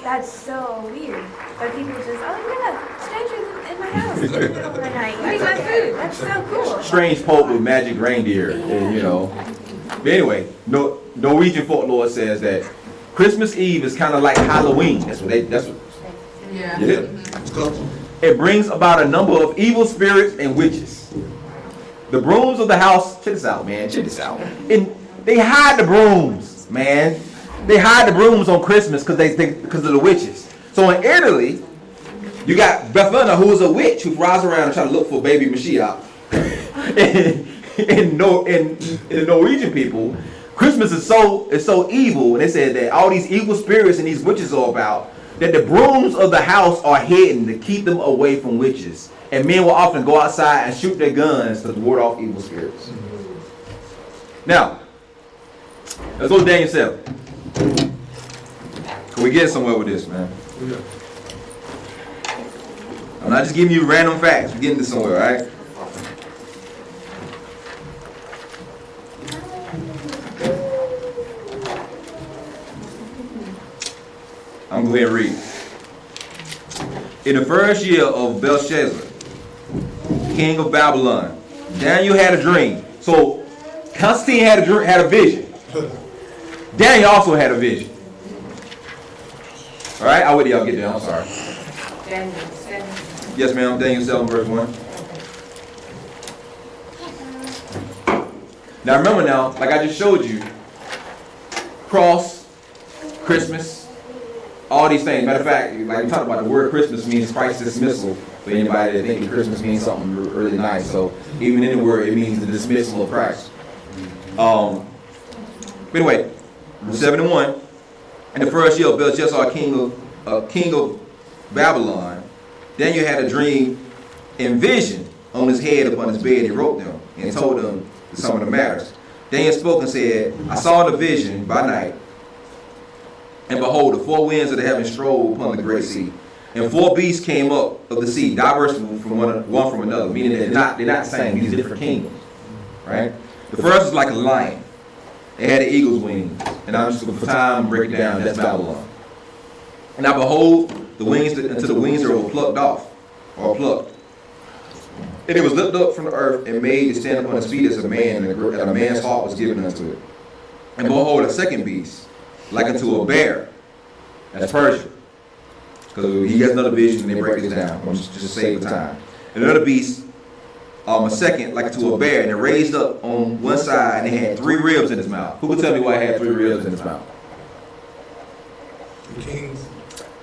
That's so weird. But people just, oh yeah, strangers in my house in the middle of the night, eating my food. That's so cool. Strange pope with magic reindeer, and, you know. But anyway, Norwegian folklore says that Christmas Eve is kind of like Halloween. That's what. Yeah. Yeah. It brings about a number of evil spirits and witches. The brooms of the house, check this out, man, check this out. And they hide the brooms, man. They hide the brooms on Christmas because of the witches. So in Italy, you got Bethlehem, who is a witch who flies around and try to look for baby Mashiach. in the Norwegian people, Christmas is so evil, and they said that all these evil spirits and these witches are about, that the brooms of the house are hidden to keep them away from witches. And men will often go outside and shoot their guns to ward off evil spirits. Now, let's go to Daniel 7. Can we get somewhere with this, man? I'm not just giving you random facts. We're getting to somewhere, right? I'm going to go ahead and read. In the first year of Belshazzar, king of Babylon, Daniel had a dream. So Constantine had a vision. Daniel also had a vision. All right, I'll wait till y'all get there. I'm sorry. Daniel 7. Yes, ma'am. Daniel 7, verse 1. Now remember now, like I just showed you, cross, Christmas, all these things. Matter of fact, like we talked about, the word Christmas means Christ's dismissal. For anybody that thinks Christmas means something really nice. So even in the word, it means the dismissal of Christ. But anyway, 7:1. In the first year of Belshazzar, king of Babylon, Daniel had a dream and vision on his head upon his bed. He wrote them and told them some of the matters. Daniel spoke and said, I saw the vision by night, and behold, the four winds of the heaven strode upon the great sea. And four beasts came up of the sea, diverse from one from another, meaning they're not the same. These are different kingdoms, right? The first is like a lion. It had the eagle's wings. And I'm just going for time break it down. That's Babylon. And now behold, the wings until the wings are plucked off, or plucked. And it was lifted up from the earth and made to stand upon his feet as a man, and a man's heart was given unto it. And behold, a second beast, like unto a bear. That's Persia. Because he has another vision and they break this down. I'm just save the time. Another beast, a second, like to a bear, and it raised up on one side, and it had 3 ribs in its mouth. Who could tell me why it had 3 ribs in its mouth? The kings.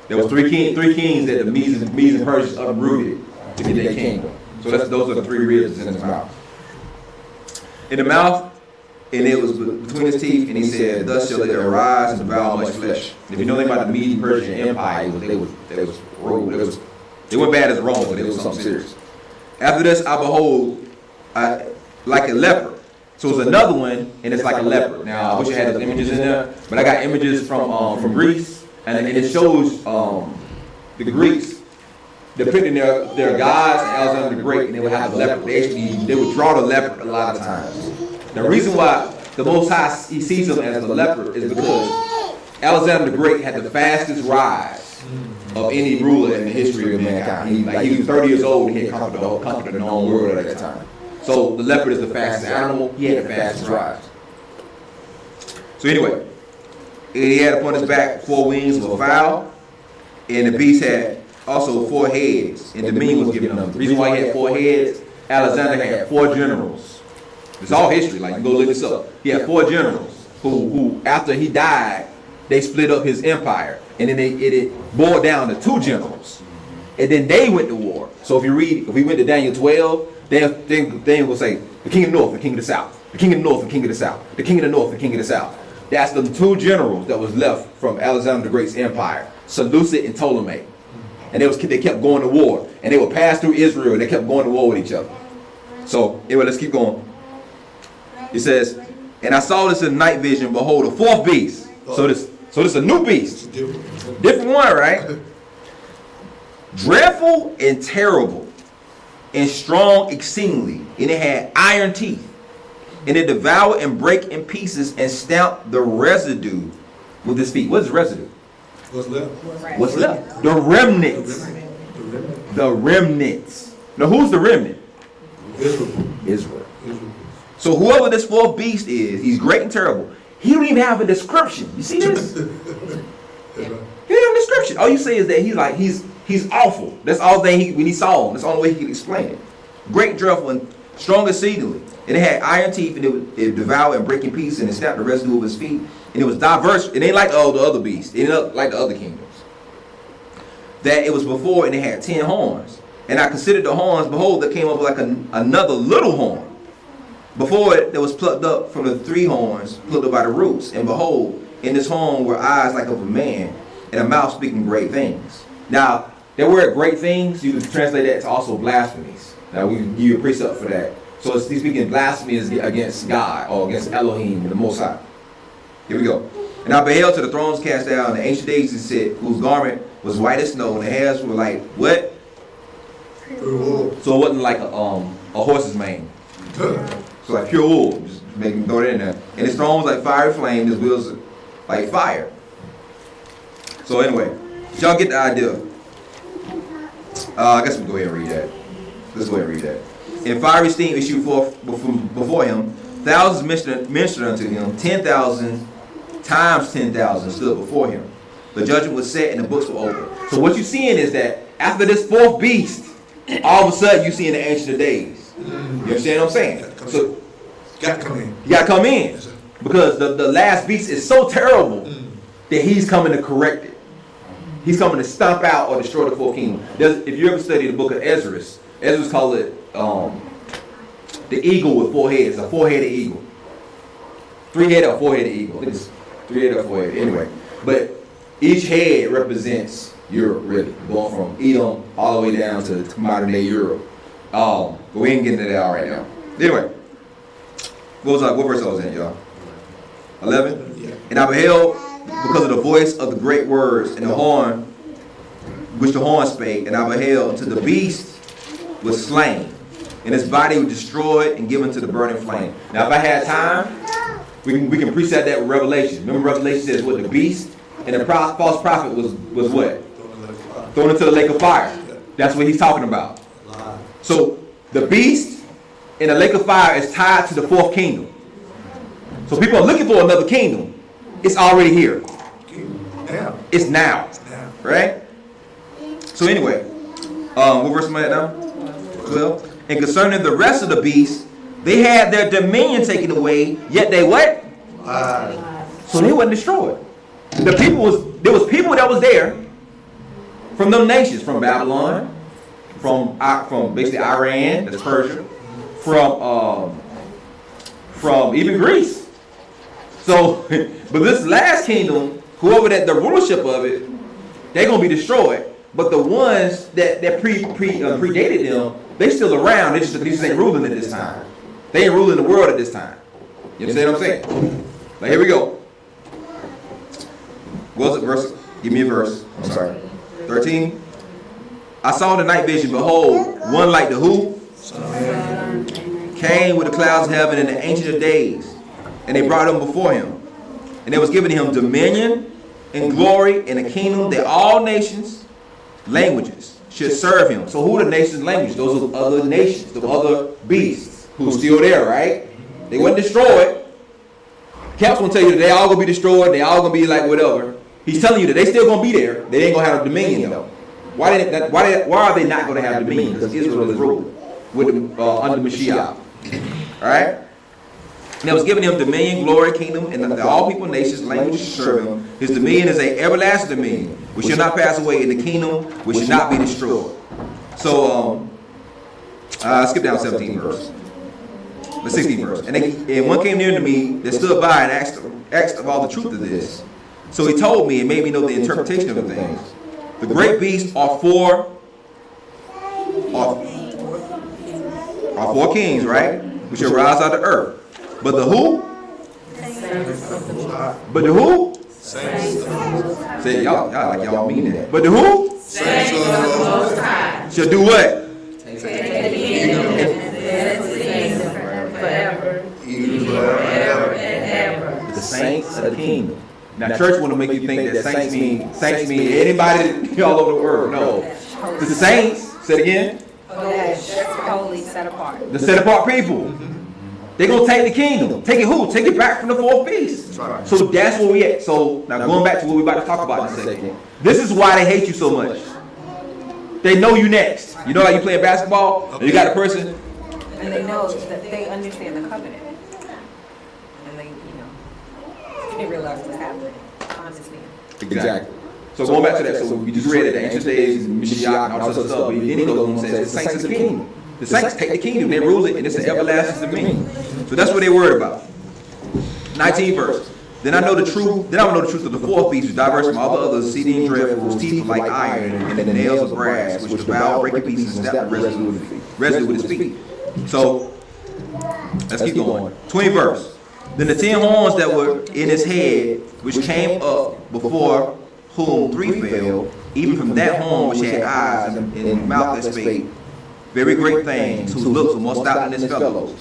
There was three kings that the Medes and Persians uprooted to get their kingdom. So those are the 3 ribs in his mouth. In the mouth, and it was between his teeth, and he said, thus shall they arise and devour much flesh. If you know anything about the Medes and Persian Empire, they went bad as Rome, but it was something serious. After this, I behold like a leopard. So it's another one, and it's like a leopard. Now I wish I had those images in there, but I got images from Greece, and it shows the Greeks depicting their gods and Alexander the Great, and they would have the leopard. They would draw the leopard a lot of times. The reason why the Most High he sees him as the leopard is because Alexander the Great had the fastest rise of any ruler in the history of mankind. He was 30 years old and he had conquered the known world at that time. So the leopard is the fastest animal. He had the fastest rise. So anyway, he had upon his back 4 wings of a fowl, and the beast had also 4 heads, and dominion was given to him. The reason why he had 4 heads, Alexander had 4 generals. It's all history, like you go look this up. He had 4 generals who after he died, they split up his empire, and then it boiled down to 2 generals, and then they went to war. So if we went to Daniel 12, then will say the king of the north, the king of the south, the king of the north, the king of the south, the king of the north, the king of the south. That's the 2 generals that was left from Alexander the Great's empire, Seleucid and Ptolemy, and they kept going to war, and they would pass through Israel, and they kept going to war with each other. So anyway, let's keep going. It says, and I saw this in night vision, behold, a 4th beast. So this So this is a new beast. Different one, right? Dreadful and terrible and strong exceedingly. And it had iron teeth. And it devoured and brake in pieces and stamped the residue with his feet. What is residue? What's left? What's left? The remnants. The remnants. Now who's the remnant? Israel. So whoever this fourth beast is, he's great and terrible. He don't even have a description. You see this? He don't have a description. All you say is that he's awful. That's all thing when he saw him. That's the only way he could explain it. Great and dreadful and strong exceedingly. And it had iron teeth, and it devoured and breaking pieces, and it snapped the residue of his feet. And it was diverse. It ain't like all the other beasts. It ain't like the other kingdoms. That it was before, and it had 10 horns. And I considered the horns, behold, there came up like another little horn. Before it, that was plucked up from the 3 horns, plucked up by the roots. And behold, in this horn were eyes like of a man, and a mouth speaking great things. Now, that word great things, you can translate that to also blasphemies. Now, we can give you a precept for that. So it's speaking blasphemies against God, or against Elohim, the Most High. Here we go. And I beheld till the thrones cast down, and the ancient days is sit, whose garment was white as snow, and the hairs were like, what? So it wasn't like a horse's mane. So like pure wool, just make him throw it in there. And his throne was like fiery flame, his wheels like fire. So anyway, y'all get the idea. I guess we'll go ahead and read that. Let's go ahead and read that. And fiery steam issued forth before him. Thousands ministered unto him. 10,000 times 10,000 stood before him. The judgment was set and the books were opened. So what you're seeing is that after this fourth beast, all of a sudden you see in the Ancient of Days. You understand what I'm saying? So got to come in. You got to come in. Because the last beast is so terrible that he's coming to correct it. He's coming to stomp out or destroy the fourth kingdom. If you ever study the book of Ezra called it the eagle with 4 heads, a 4-headed eagle. 3-headed or 4-headed eagle. I think it's 3-headed or 4-headed. Anyway, but each head represents Europe, really. Going from Edom all the way down to modern day Europe. But we ain't getting into that all right now. Anyway, what verse I was in, y'all? 11? Yeah. And I beheld, because of the voice of the great words and the horn, which the horn spake, and I beheld until the beast was slain, and his body was destroyed and given to the burning flame. Now, if I had time, we can preset that with Revelation. Remember, Revelation says what the beast and the false prophet was what? Thrown into the lake of fire. That's what he's talking about. So the beast in the lake of fire is tied to the fourth kingdom. So people are looking for another kingdom. It's already here. It's now. Right? So anyway, what verse am I at now? 12. And concerning the rest of the beasts, they had their dominion taken away, yet they what? So they wasn't destroyed. There was people that was there from them nations, from Babylon, from basically Iran, that's Persia, from even Greece. So, but this last kingdom, whoever the rulership of it, they're gonna be destroyed. But the ones that predated them, they still around. They just ain't ruling at this time. They ain't ruling the world at this time. You understand what I'm saying? Like, here we go. What's it verse? Give me a verse. I'm sorry. 13. I saw in the night vision, behold, one like the who? Came with the clouds of heaven in the Ancient of Days. And they brought him before him. And they was given him dominion and glory and a kingdom that all nations, languages, should serve him. So who are the nations' languages? Those are other nations, the other beasts who's still there, right? They weren't destroyed. Cap's gonna tell you that they all gonna be destroyed. They all gonna be like whatever. He's telling you that they still gonna be there. They ain't gonna have a dominion though. Why are they not gonna have dominion? Because Israel is ruled with under Mashiach. All right. And it was given him dominion, glory, kingdom, and all people, nations, languages serve him. His dominion is an everlasting dominion, which shall not pass away, in the kingdom which shall not be destroyed. So, skip down 17 verse. The 16th verse. And one came near to me that stood by and asked of all the truth of this. So he told me and made me know the interpretation of the things. The great beasts are four kings, right? Which shall rise out of the earth. But the who? But the who? Saints of the Most High. Say y'all like y'all mean that. But the who? Saints of the Most High. Shall do what? Take the kingdom and forever, Even forever. and ever. The saints of the kingdom. Now, church want to make you think that saints mean anybody all over the world. No, the saints. Say it again. That's holy, set apart. The set apart people. They're gonna take the kingdom. Take it who? Take it back from the fourth beast. So that's where we at. So now going back to what we about to talk about in a second. This is why they hate you so much. They know you next. You know, like you playing basketball, and you got a person. And they know that they understand the covenant. And they, they realize what's happening. Understand. Exactly. So going back to that, so we just read it, the ancient days, Mashiach, and all this other stuff. But then he goes and says, the saints of the kingdom. The saints take the kingdom, they rule it, and it's an everlasting dominion. So that's what they worried about. 19th verse. Then I know the truth. Then I will know the truth of the fourth beast, which diverse from all the others, exceeding dreadful, whose teeth are like iron, and the nails of brass, which devour, break in pieces, and snap residue with his feet. So let's keep going. 20th verse. Then the 10 horns that were in his head, which came up before whom 3 fell, even from that horn which had eyes and mouth that spake very great things, whose looks were more stout than his fellows.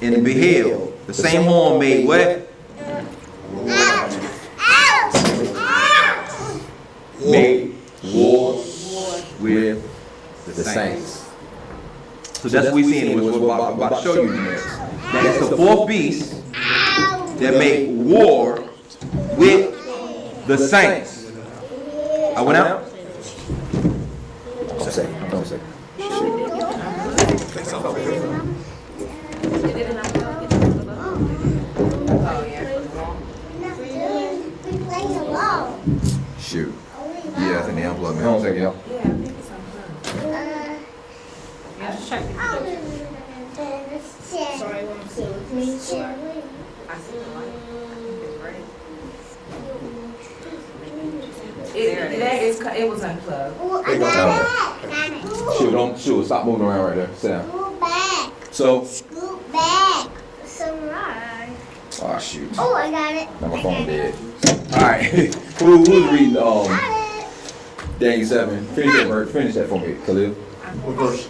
And beheld, the same horn made what? Made war with the saints. So that's what we're seeing, which we're about to show you next. That's the fourth beast that make war with the saints. I went out? Don't say. Shoot. Yeah, it's in the envelope, man. Hold on a second, y'all. Yeah, just check it. Sorry, one It was unplugged. Shoot, stop moving around right there. Sit down. So, Scoot back. Some rock. oh shoot. Oh, I got it. Now my phone dead. Alright. Who's reading Daniel 7? Finish that verse. Finish that for me, Khalil. What verse?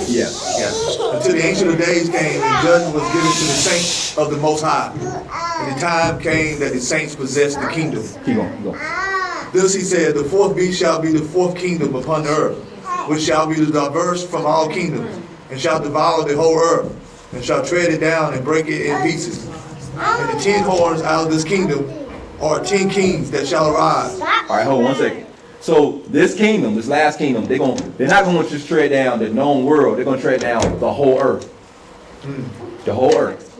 Yeah. Until the ancient of days came, and judgment was given to the saints of the Most High. And the time came that the saints possessed the kingdom. Keep going. Thus he said, the fourth beast shall be the fourth kingdom upon the earth, which shall be diverse from all kingdoms, and shall devour the whole earth, and shall tread it down and break it in pieces. And the 10 horns out of this kingdom are 10 kings that shall arise. Alright, hold on 1 second. So this kingdom, this last kingdom, they're not going to just tread down the known world. They're going to tread down the whole earth. The whole earth.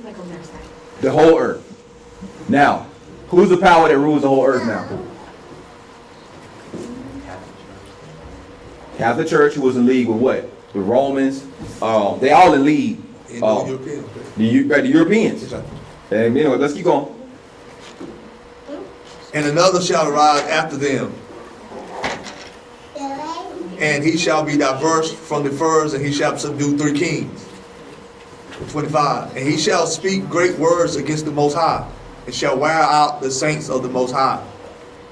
The whole earth. Now, who's the power that rules the whole earth now? Catholic Church, who was in league with what? The Romans. They all in league. The Europeans. And anyway, let's keep going. And another shall arise after them, and he shall be diverse from the first, and he shall subdue 3 kings. 25. And he shall speak great words against the Most High, and shall wear out the saints of the Most High,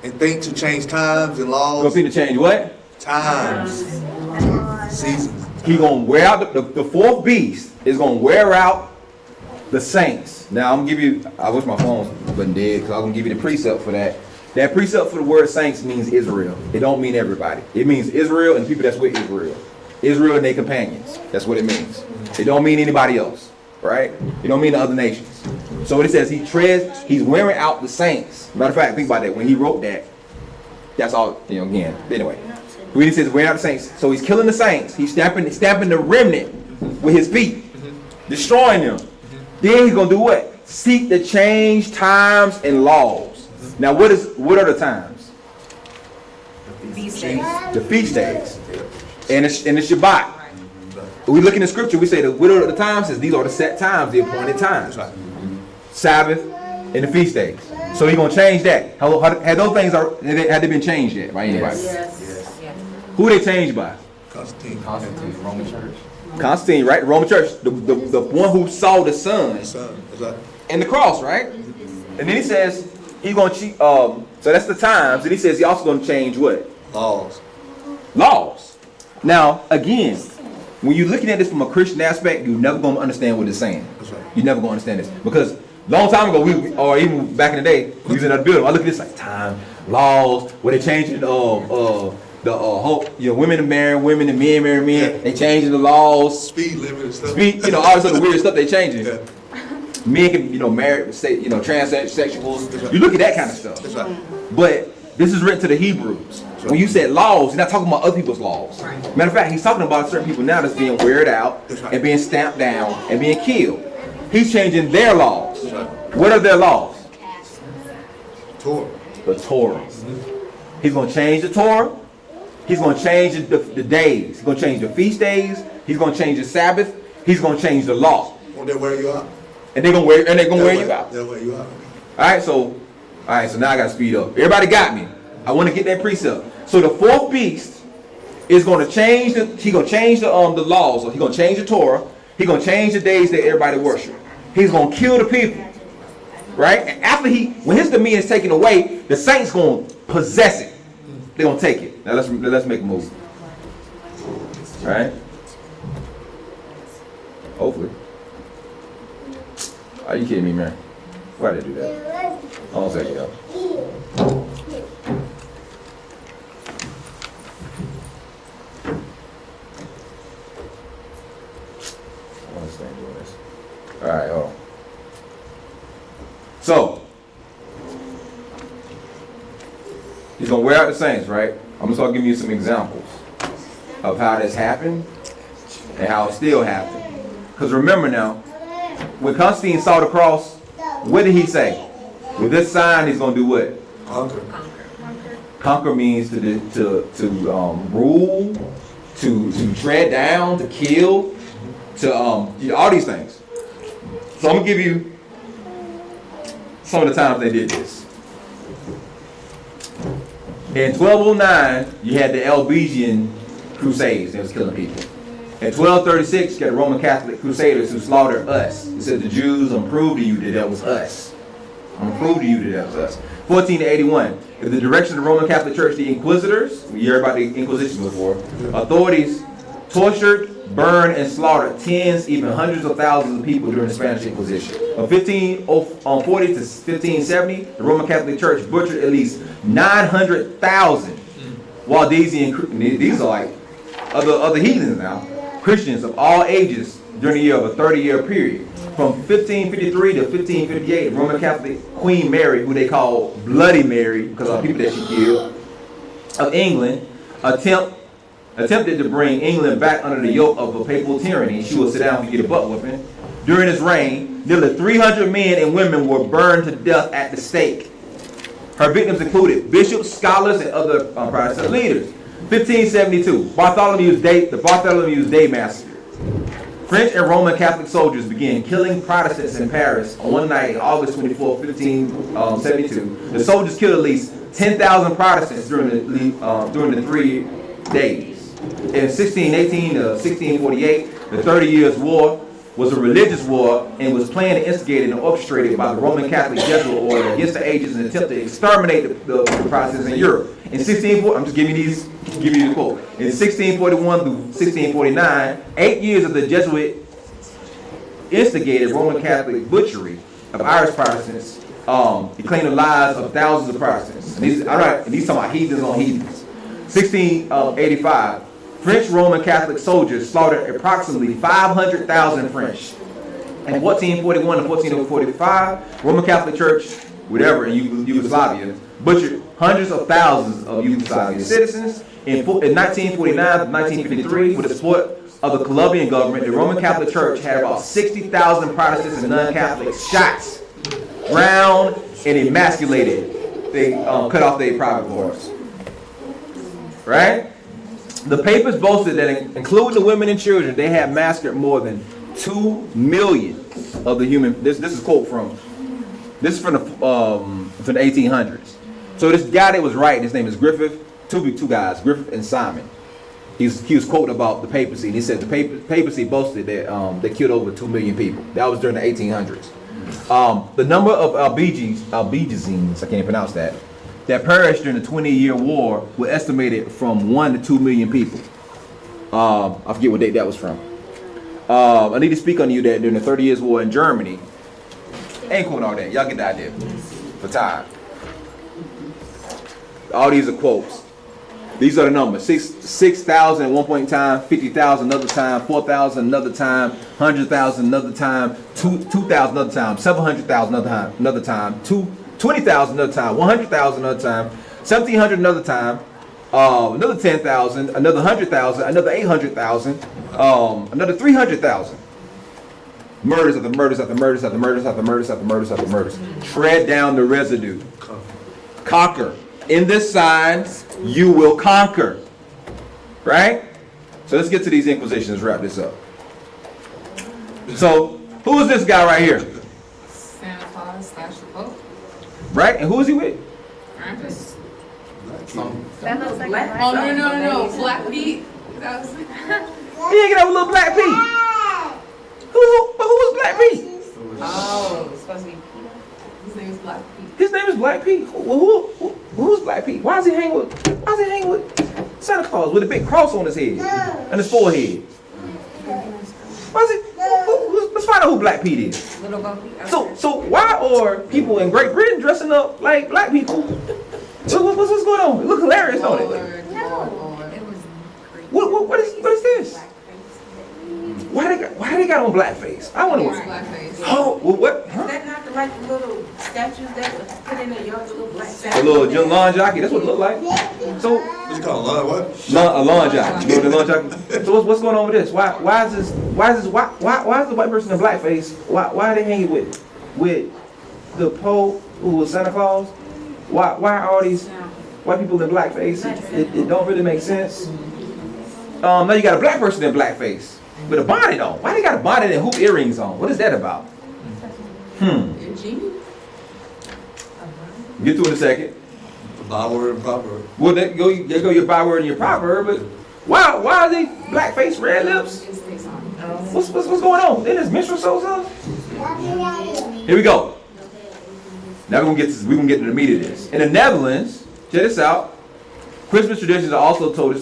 and think to change times and laws. Gonna see to change what? Times. Seasons. He gonna wear out the fourth beast is gonna wear out the saints. Now I'm gonna give you. I wish my phone wasn't dead because I'm gonna give you the precept for that. That precept for the word saints means Israel. It don't mean everybody. It means Israel and people that's with Israel. Israel and their companions. That's what it means. It don't mean anybody else, right? It don't mean the other nations. So what it says, he's wearing out the saints. Matter of fact, think about that. When he wrote that, that's all, again. Anyway, when he says wearing out the saints, so he's killing the saints. He's stamping the remnant with his feet, destroying them. Then he's gonna do what? Seek to change times and laws. Now, what are the times? The feast days, and the Shabbat. We look in the scripture. We say what are the times? Says these are the set times, the appointed times. Sabbath and the feast days. So he's gonna change that. Had those things had they been changed yet by anybody? Yes. Who they changed by? Constantine. Roman Church. Constantine, right? Roman Church, the one who saw the sun Son. That's right. and the cross, right? And then he says, He's going to so that's the times, and he says he's also going to change what? Laws. Now, again, when you're looking at this from a Christian aspect, you're never going to understand what it's saying. That's right. You're never going to understand this. Because long time ago, or even back in the day, we was in that building. I look at this like time, laws, where they changing the whole, women to marry women and men marry men. Yeah. They changing the laws. Speed limit and stuff. All this other weird stuff they changing. Yeah. Men can, marry, say, transsexuals. You look at that kind of stuff. That's right. But this is written to the Hebrews. When you said laws, you're not talking about other people's laws. Matter of fact, he's talking about certain people now that's being weared out and being stamped down and being killed. He's changing their laws. What are their laws? Torah. The Torah. He's going to change the Torah. He's going to change the days. He's going to change the feast days. He's going to change the Sabbath. He's going to change the law. Won't they wear you out? And they're going to wear you out. They'll wear you out. All right, so now I got to speed up. Everybody got me. I want to get that precept. So the fourth beast is going to change he's going to change the laws. He's going to change the Torah. He's going to change the days that everybody worship. He's going to kill the people. Right? And after when his dominion is taken away, the saints going to possess it. They're going to take it. Now let's make a move. All right? Hopefully. Are you kidding me, man? Why did they do that? Hold on a second, y'all. All right, hold on. So, he's going to wear out the saints, right? I'm going to start giving you some examples of how this happened and how it still happened. Because remember now, when Constantine saw the cross, what did he say? With this sign, he's going to do what? Conquer. Conquer means to rule, to tread down, to kill, to all these things. So I'm gonna give you some of the times they did this. In 1209, you had the Albigensian Crusades that was killing people. In 1236, you got the Roman Catholic Crusaders who slaughtered us. It said the Jews, I'm prove to you that that was us. I'm prove to you that that was us. 1481, in the direction of the Roman Catholic Church, the Inquisitors, you heard about the Inquisitions before, authorities tortured, burned, and slaughtered tens, even hundreds of thousands of people during the Spanish Inquisition. From 1540 to 1570, the Roman Catholic Church butchered at least 900,000 these are like other heathens now, Christians of all ages during the year of a 30-year period. From 1553 to 1558, the Roman Catholic Queen Mary, who they call Bloody Mary because of the people that she killed, of England, attempted to bring England back under the yoke of a papal tyranny. She would sit down and get a butt whooping. During his reign, nearly 300 men and women were burned to death at the stake. Her victims included bishops, scholars, and other Protestant leaders. 1572, the Bartholomew's Day Massacre. French and Roman Catholic soldiers began killing Protestants in Paris on one night, August 24, 1572. The soldiers killed at least 10,000 Protestants during the 3 days. In 1618 to 1648, the 30 Years' War was a religious war and was planned, instigated, and orchestrated by the Roman Catholic Jesuit order against the ages in an attempt to exterminate the Protestants in Europe. In 1640, I'm just giving you the quote. In 1641 through 1649, 8 years of the Jesuit instigated Roman Catholic butchery of Irish Protestants. He claimed the lives of thousands of Protestants. And these talking about heathens on heathens. 1685, French Roman Catholic soldiers slaughtered approximately 500,000 French. In 1441 to 1445, Roman Catholic Church, whatever, in Yugoslavia, butchered hundreds of thousands of Yugoslavian citizens. In 1949 to 1953, with the support of the Colombian government, the Roman Catholic Church had about 60,000 Protestants and non-Catholics shot, drowned, and emasculated. They cut off their private parts. Right? The papers boasted that, including the women and children, they had massacred more than 2 million of the human. This is a quote from the 1800s. So this guy that was writing, his name is Griffith. Two guys, Griffith and Simon. He was quoting about the papacy, and he said the papacy boasted that they killed over 2 million people. That was during the 1800s. The number of Albigines, I can't even pronounce that perished during the 20-year war were estimated from 1 to 2 million people. I forget what date that was from. I need to speak on you that during the 30 Years War in Germany, ain't quoting all that. Y'all get the idea. For time. All these are quotes. These are the numbers. 6,000 at one point in time, 50,000 another time, 4,000 another time, 100,000 another time, 2,000 another time, 700,000 another time, 20,000 another time, 100,000 another time, 1,700 another time, another 10,000, another 100,000, another 800,000, another 300,000. Murders after murders after murders after murders after murders after murders after murders. Tread down the residue. Conquer. In this sign, you will conquer. Right? So let's get to these Inquisitions, wrap this up. So, who is this guy right here? Santa Claus / the Pope. Right? And who is he with? Krampus. That looks like Black. a Oh, black no. Black Pete. That was. He hanging out with little Black Pete. Who was Black Pete? Oh, it's supposed to be Peter. His name is Black Pete. His name is Black Pete. Who's Black Pete? Why is he hanging with Santa Claus with a big cross on his head and his forehead? Why is it? Let's find out who Black Pete is. Little Bo Peep. So why are people in Great Britain dressing up like Black people? What's going on? It looks hilarious, don't it? Lord. What is this? Why they got on blackface? I wonder what. Blackface. Oh, well, what? Is that not like the little statues that was put in the yard, the little black A statues? little young lawn jockey. That's what it looked like. So What you call it, lawn what? a lawn jockey. You know the lawn jockey. So what's going on with this? Why is the white person in blackface? Why are they hanging with the Pope who was Santa Claus? Why are all these white people in blackface? It don't really make sense. Now you got a black person in blackface with a bonnet on. Why they got a bonnet and hoop earrings on? What is that about? Get to it in a second. The byword and proverb. Well, there go your byword and your proverb, but why are they blackface, red lips? What's going on? Then there's minstrel shows up. Here we go. Now we're gonna get to the meat of this. In the Netherlands, check this out. Christmas traditions are also told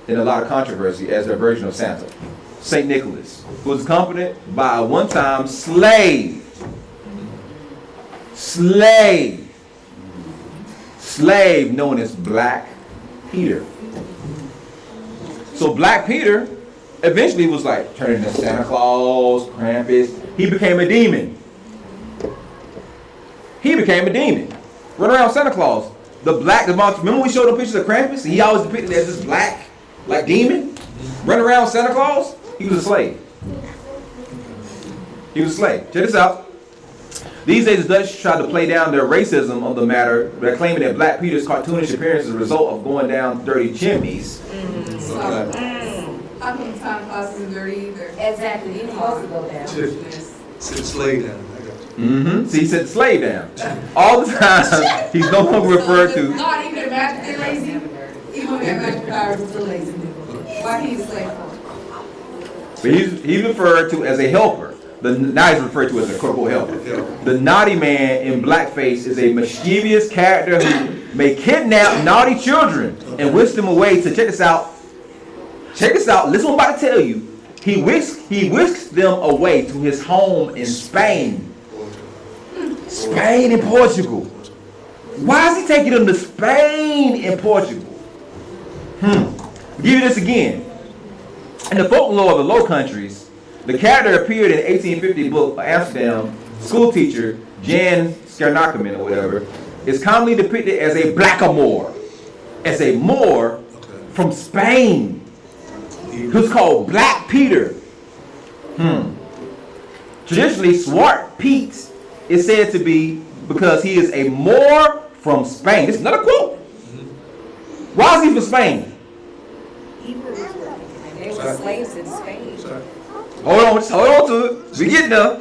in a lot of controversy as their version of Santa. Saint Nicholas, who was accompanied by a one-time slave, known as Black Peter. So Black Peter eventually was like turning into Santa Claus, Krampus. He became a demon. Run around Santa Claus. Remember we showed them pictures of Krampus? He always depicted as this black, like demon. Run around Santa Claus. He was a slave. Check this out. These days, the Dutch tried to play down their racism of the matter by claiming that Black Peter's cartoonish appearance is a result of going down dirty chimneys. How come Santa Claus isn't dirty either? Exactly, he's supposed to go down. Sit the slave down. I got you. See, he said the slave down. All the time, he's no longer referred to. God, even if they're lazy, even if their magic powers are still lazy. Why he's a slave for? But he's referred to as a helper. Now he's referred to as a quote helper. The naughty man in blackface is a mischievous character who may kidnap naughty children and whisk them away to check this out. Listen what I'm about to tell you. He whisks them away to his home in Spain. Spain and Portugal. Why is he taking them to Spain and Portugal? I'll give you this again. In the folklore of the Low Countries, the character appeared in the 1850 book Amsterdam school teacher Jan Schernakerman or whatever, is commonly depicted as a blackamoor, as a Moor from Spain, who's called Black Peter. Traditionally, Swart Pete is said to be because he is a Moor from Spain. This is another quote. Why is he from Spain? They were slaves in Spain. Hold on to it. We get there.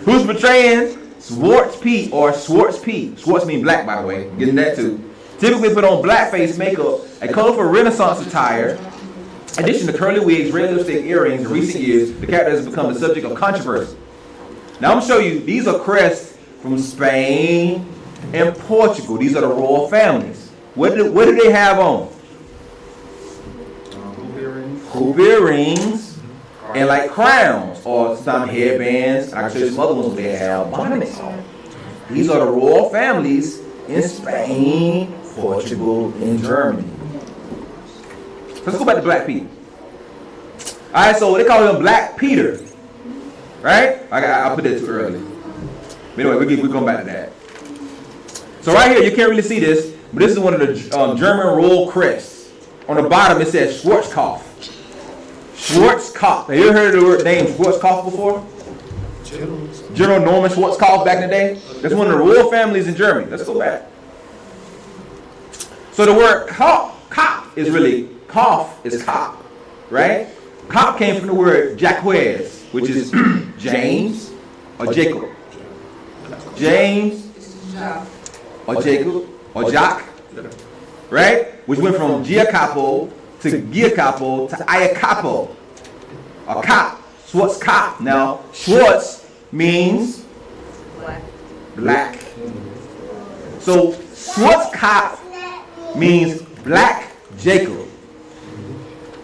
Who's portraying Swartz Pete or Swartz Pete? Swartz means black, by the way. Getting that too. Typically put on blackface makeup, a colorful Renaissance attire. In addition to curly wigs, red lipstick, earrings, in recent years, the character has become the subject of controversy. Now I'm gonna show you, these are crests from Spain and Portugal. These are the royal families. What do they have on? Hoop earrings and like crowns or some headbands. I can show you some other ones where they have bonnets on. These are the royal families in Spain, Portugal, and Germany. Let's go back to Black Peter. Alright, so they call him Black Peter. Right? I put that too early. But anyway, we're going back to that. So right here, you can't really see this, but this is one of the German royal crests. On the bottom, it says Schwarzkopf. Schwarzkopf. Have you ever heard of the name Schwarzkopf before? General Norman Schwarzkopf back in the day? That's one of the royal families in Germany. Let's go back. So the word Kopf is really, Kopf is cop, right? Cop came from the word Jacques, which is James or Jacob. James or Jacob or Jacques, right? Which went from Giacapo to Giacapo to Iacapo. A cop, Schwarzkopf. Now, Schwarz means black. So, Schwarzkopf means Black Jacob.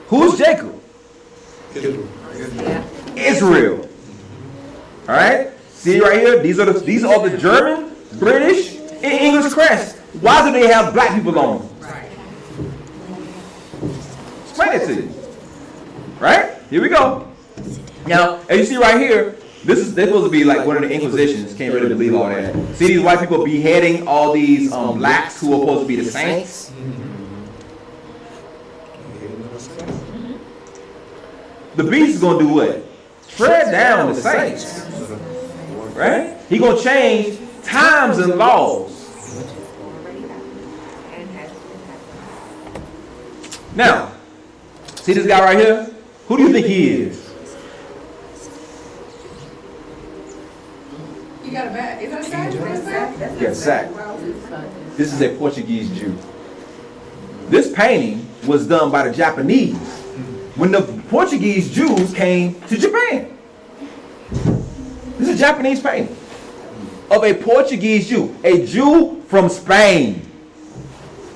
Who's Jacob? Israel. All right. See right here. These are the German, British, and English crests. Why do they have black people on them? Explain it to you. Right. Here we go. Now, as you see right here, they're supposed to be like one of the Inquisitions. Can't really believe all that. See these white people beheading all these blacks who are supposed to be the saints. The beast is going to do what? Tread down the saints. Right? He going to change times and laws. Now, see this guy right here? Who do you think he is? You got a bag. Is that a sack? Yeah, sack. This is a Portuguese Jew. This painting was done by the Japanese when the Portuguese Jews came to Japan. This is a Japanese painting of a Portuguese Jew, a Jew from Spain.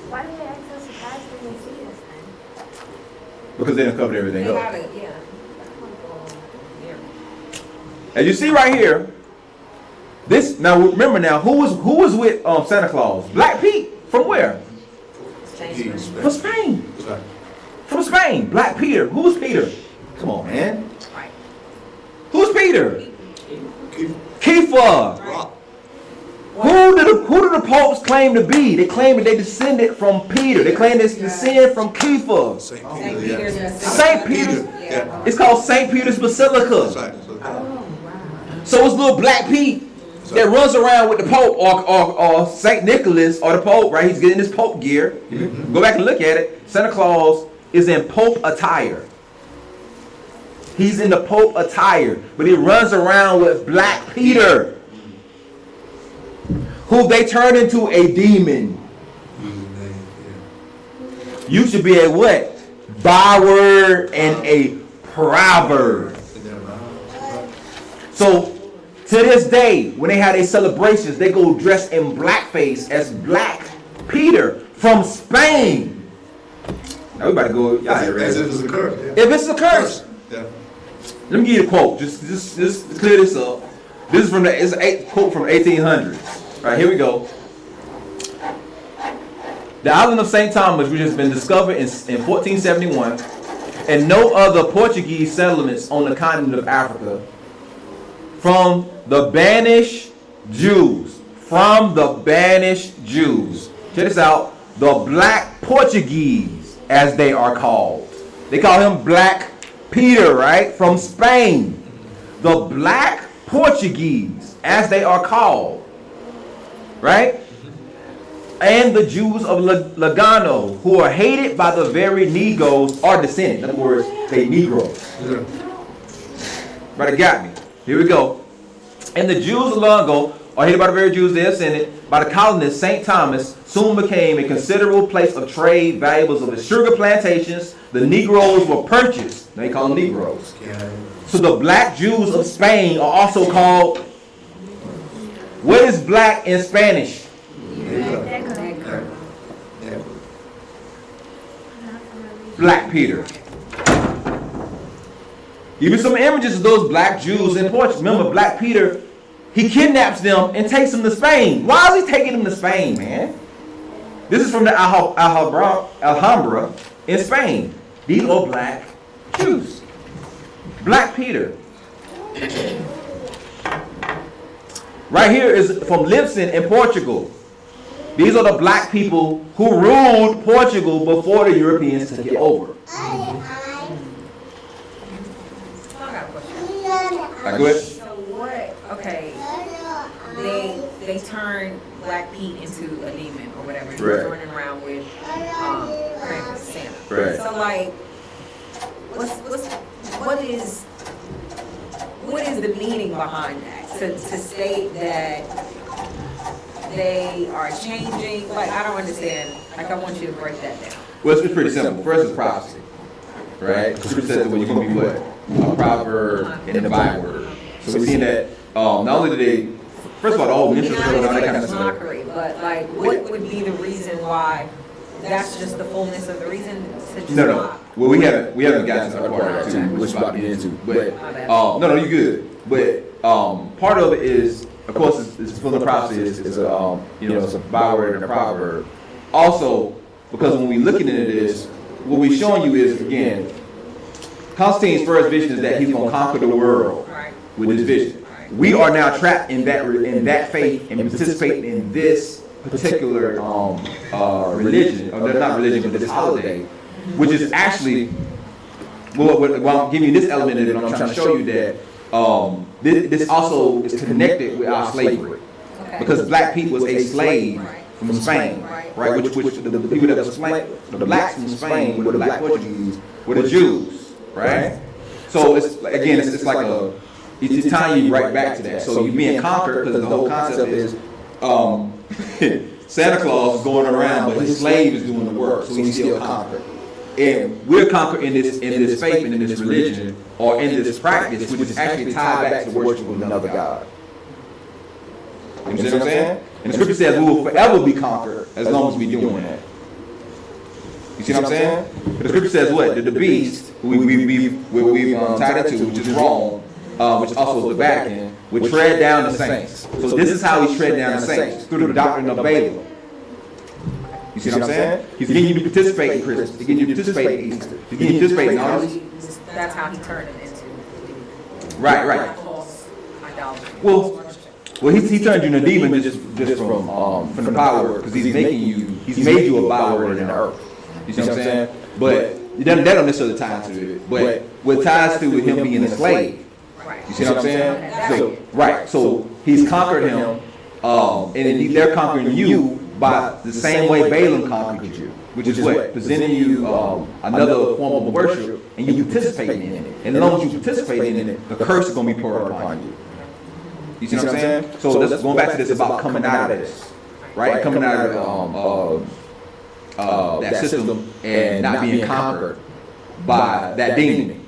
Why do they act so surprised when they see this thing? Because they done covered everything They up. have it, yeah. As you see right here, this now remember now who was with Santa Claus? Black Pete from where? From Spain. From Spain. Black Peter. Who's Peter? Come on, man. Who's Peter? Kepha. Who do the popes claim to be? They claim that they descended from Peter. They claim they descend from Kepha. Saint Peter's. It's called Saint Peter's Basilica. So it's little Black Pete that runs around with the Pope or Saint Nicholas or the Pope, right? He's getting his Pope gear. Go back and look at it. Santa Claus is in Pope attire. He's in the Pope attire, but he runs around with Black Peter, who they turn into a demon. You should be a what? Byword and a proverb. So to this day, when they have their celebrations, they go dressed in blackface as Black Peter from Spain. Now we about to go. Y'all ain't ready. As if it's a curse. If it's a curse. Yeah. Let me give you a quote. Just clear this up. This is it's a quote from 1800s. All right, here we go. The island of St. Thomas, which has been discovered in 1471, and no other Portuguese settlements on the continent of Africa, from the banished Jews. From the banished Jews. Check this out. The Black Portuguese, as they are called. They call him Black Peter, right? From Spain. The Black Portuguese, as they are called. Right? And the Jews of Lugano, who are hated by the very Negroes, are descended. In other words, they Negroes. Right, it got me. Here we go. And the Jews of Lugano are hated by the very Jews they ascended. By the colonists, St. Thomas soon became a considerable place of trade, valuables of the sugar plantations. The Negroes were purchased. They call them Negroes. So the Black Jews of Spain are also called What is black in Spanish? Black Peter. Give me some images of those black Jews in Portugal. Remember, Black Peter, he kidnaps them and takes them to Spain. Why is he taking them to Spain, man? This is from the Alhambra in Spain. These are black Jews. Black Peter. Right here is from Lisbon in Portugal. These are the black people who ruled Portugal before the Europeans took it over. I got a question. Go ahead. So what, okay, they turn Black Pete into a demon or whatever. He's Right. running around with Krampus, Santa. Right. So like, what is the meaning behind that? To state that they are changing, like I don't understand. Like I want you to break that down. Well, it's pretty simple. First is prophecy, right? The scripture says that you're going to be what? A proverb and a byword. So we're seeing that not only do they, first of all, the whole minstrel show and all that kind of stuff. Mockery, but like, what would be the reason why? That's just the fullness of the reason to just No. mock? Well, we haven't gotten to that part of that too, which we're about to get into. But no, you good. But part of it is, of course, it's full of prophecy. It's a it's a byword and a proverb. Also, because when we looking into this, what we're showing you is again, Constantine's first vision is that he's going to conquer the world with his vision. We are now trapped in that faith and participating in this particular religion, or not religion, but this holiday, which is actually, well, I'm giving you this element of it, I'm trying to show you that this also is connected with our slavery. Because Black Pete was a slave from Spain, right? Which the people that were the blacks from Spain were the black Portuguese, were the Jews, right? So it's tying you right back to that. So you're being conquered because the whole concept is Santa Claus is going around, but his slave is doing the work, so he's still conquered. And we're conquered in this faith and in this religion, or in this practice, which is actually tied back to worshiping another God. You understand what I'm saying? And the scripture says we will forever be conquered as long as we're doing that. You see what I'm saying? But the scripture says what? That the beast, we've tied into, which is Rome, which also is the Vatican, would tread down the saints. So this is how he tread down the saints, through the doctrine of Balaam. You see what I'm saying? He's getting you to participate in Christmas. He's getting you to participate in Easter. He's getting you to participate in all these. That's how he turned them into. Right. False idolatry. Well, he turned you into a demon just from the power, because he's made you a byword in the earth. You see what I'm saying? But that don't necessarily tie into it. But what ties to with him being a slave. You see what I'm saying? So he's conquered him, and they're conquering you by the same way Balaam conquered you, which is what? Presenting you another form of worship, and you participating in it. And as long as you participate in it, the curse is going to be poured upon you. You see what I'm saying? So let's going back to this about coming out of this, right? Coming out of that system and not being conquered by that demon.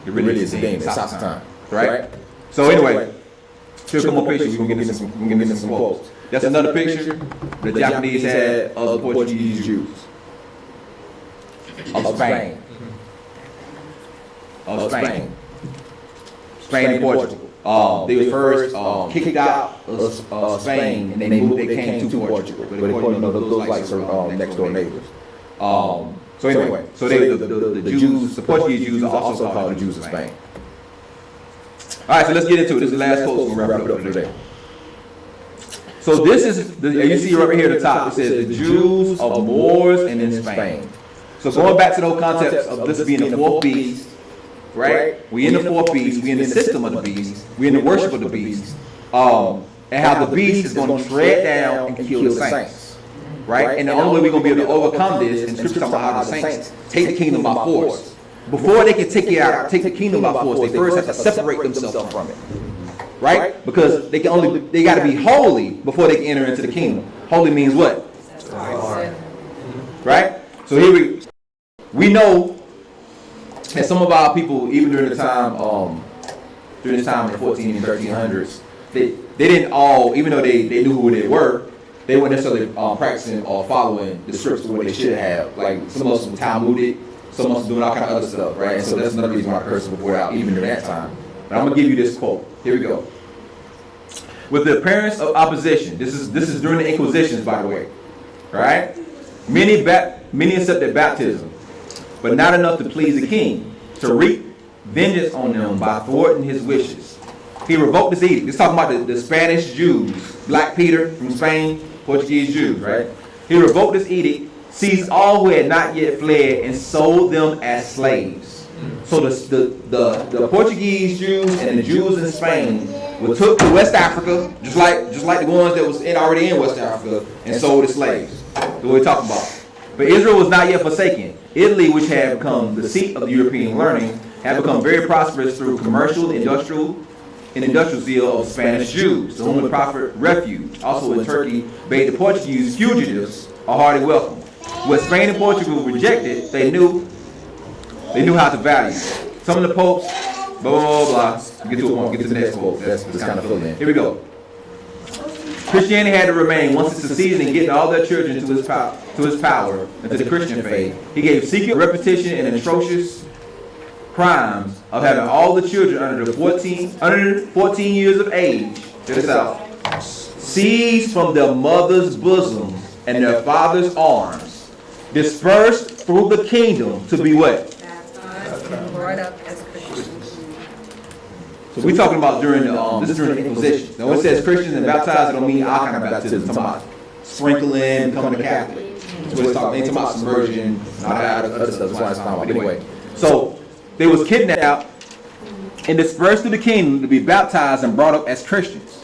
It really is a demon. It's Satan, right? So anyway, still come more pictures. We're gonna get into some quotes. That's another picture the Japanese had of the Portuguese Jews of Spain. Spain and Portugal. They were first kicked out of Spain, and they came to Portugal. But those like next door neighbors. So anyway, the Jews, the Portuguese Jews, are also called the Jews of Spain. All right, so let's get into it. This is the last quote. We'll wrap it up today. So this is, you see right here at the top, it says the Jews of Moors and in Spain. So going back to the whole concept of this being the fourth beast, right? We in the fourth beast, we in the system of the beast, we in the worship of the beast, and how the beast is going to tread down and kill the saints, right? And the only way we're going to be able to overcome this, and Scripture talking about how the saints take the kingdom by force. Before they can take the kingdom by force, they first have to separate themselves from it. Right? Because they got to be holy before they can enter into the kingdom. Holy means what? Right? So here we know that some of our people, even during this time in the 14 and 1300s, they didn't all, even though they knew who they were, they weren't necessarily practicing or following the scripts the way they should have. Like some of us were Talmudic, some of us doing all kind of other stuff, right? And so that's another reason why curses were brought out even during that time. But I'm gonna give you this quote. Here we go. With the appearance of opposition, this is during the Inquisitions, by the way, right? Many accepted baptism, but not enough to please the king, to wreak vengeance on them by thwarting his wishes. He revoked this edict. This is talking about the Spanish Jews, Black Peter from Spain, Portuguese Jews, right? He revoked this edict, seized all who had not yet fled, and sold them as slaves. So the Portuguese Jews and the Jews in Spain were took to West Africa, just like the ones that was already in West Africa, and sold as slaves. That's what we're talking about. But Israel was not yet forsaken. Italy, which had become the seat of the European learning, had become very prosperous through commercial, industrial zeal of Spanish Jews, to whom the prophet refuge. Also in Turkey, bade the Portuguese fugitives a hearty welcome. What Spain and Portugal rejected, they knew how to value. Some of the popes, blah, blah, blah, blah. Get to a point, get to the next quote. That's kind of filling in. Here we go. Christianity had to remain once it succeeded in getting all their children to his power and to the Christian faith. He gave secret repetition and atrocious crimes of having all the children under 14 years of age, check this out, seized from their mother's bosom and their father's arms, dispersed through the kingdom to be what? Brought up as Christians. So we're talking about during the Inquisition. Now when it says Christians and baptized, it don't mean all kind of baptism. It's talking about sprinkling, becoming a Catholic. That's what it's talking about submersion, not other stuff. That's why it's talking about. Anyway, so they was kidnapped and dispersed through the kingdom to be baptized and brought up as Christians.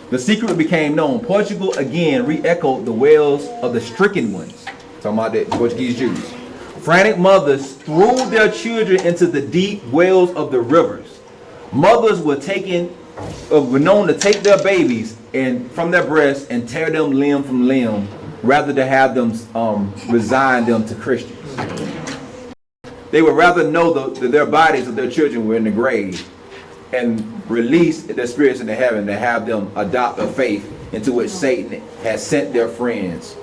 The secret became known. Portugal again re-echoed the wails of the stricken ones. Talking about the Portuguese Jews. Frantic mothers threw their children into the deep wells of the rivers. Mothers were known to take their babies and from their breasts and tear them limb from limb, rather than have them resign them to Christians. They would rather know that their bodies of their children were in the grave and release their spirits into heaven than have them adopt a faith into which Satan has sent their friends.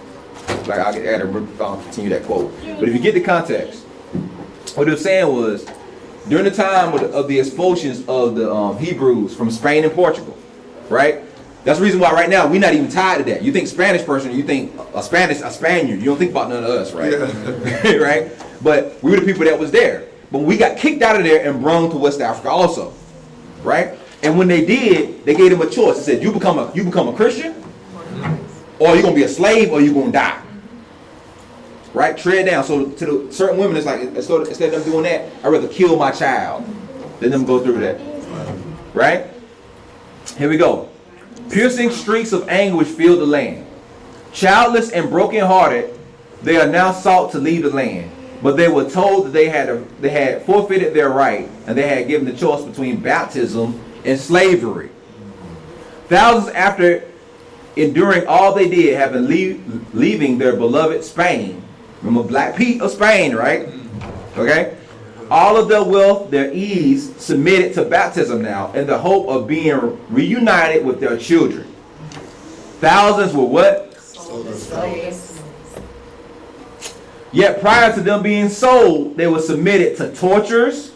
Like I gotta continue that quote. But if you get the context, what they were saying was, during the time of the expulsions of the Hebrews from Spain and Portugal, right? That's the reason why right now we're not even tied to that. You think Spanish person, you think a Spaniard. You don't think about none of us, right? Yeah. Right? But we were the people that was there. But we got kicked out of there and brung to West Africa also, right? And when they did, they gave them a choice. They said, you become a Christian, or you're gonna be a slave, or you're gonna die. Right? Tread down. So to the certain women, it's like instead of them doing that, I'd rather kill my child than them go through that. Right? Here we go. Piercing streaks of anguish filled the land. Childless and brokenhearted, they are now sought to leave the land. But they were told that they had forfeited their right, and they had given the choice between baptism and slavery. Thousands after enduring all they did, having leaving their beloved Spain. Remember Black Pete of Spain, right? Okay? All of their wealth, their ease, submitted to baptism now in the hope of being reunited with their children. Thousands were what? Slaves. Yet prior to them being sold, they were submitted to tortures,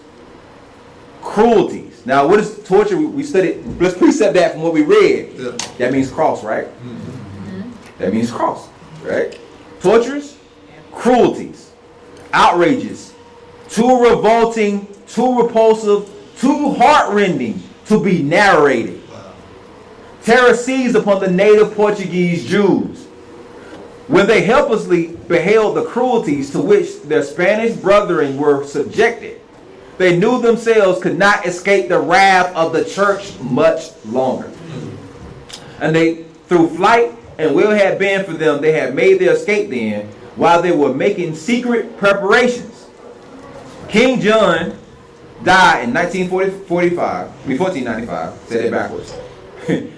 cruelties. Now, what is torture? We studied, let's precept that from what we read. Yeah. That means cross, right? Mm-hmm. That means cross, right? Tortures, cruelties, outrages, too revolting, too repulsive, too heartrending to be narrated. Terror seized upon the native Portuguese Jews when they helplessly beheld the cruelties to which their Spanish brethren were subjected. They knew themselves could not escape the wrath of the church much longer. And they, through flight, and will have been for them, they had made their escape then, while they were making secret preparations. King John died in 1495, said it backwards.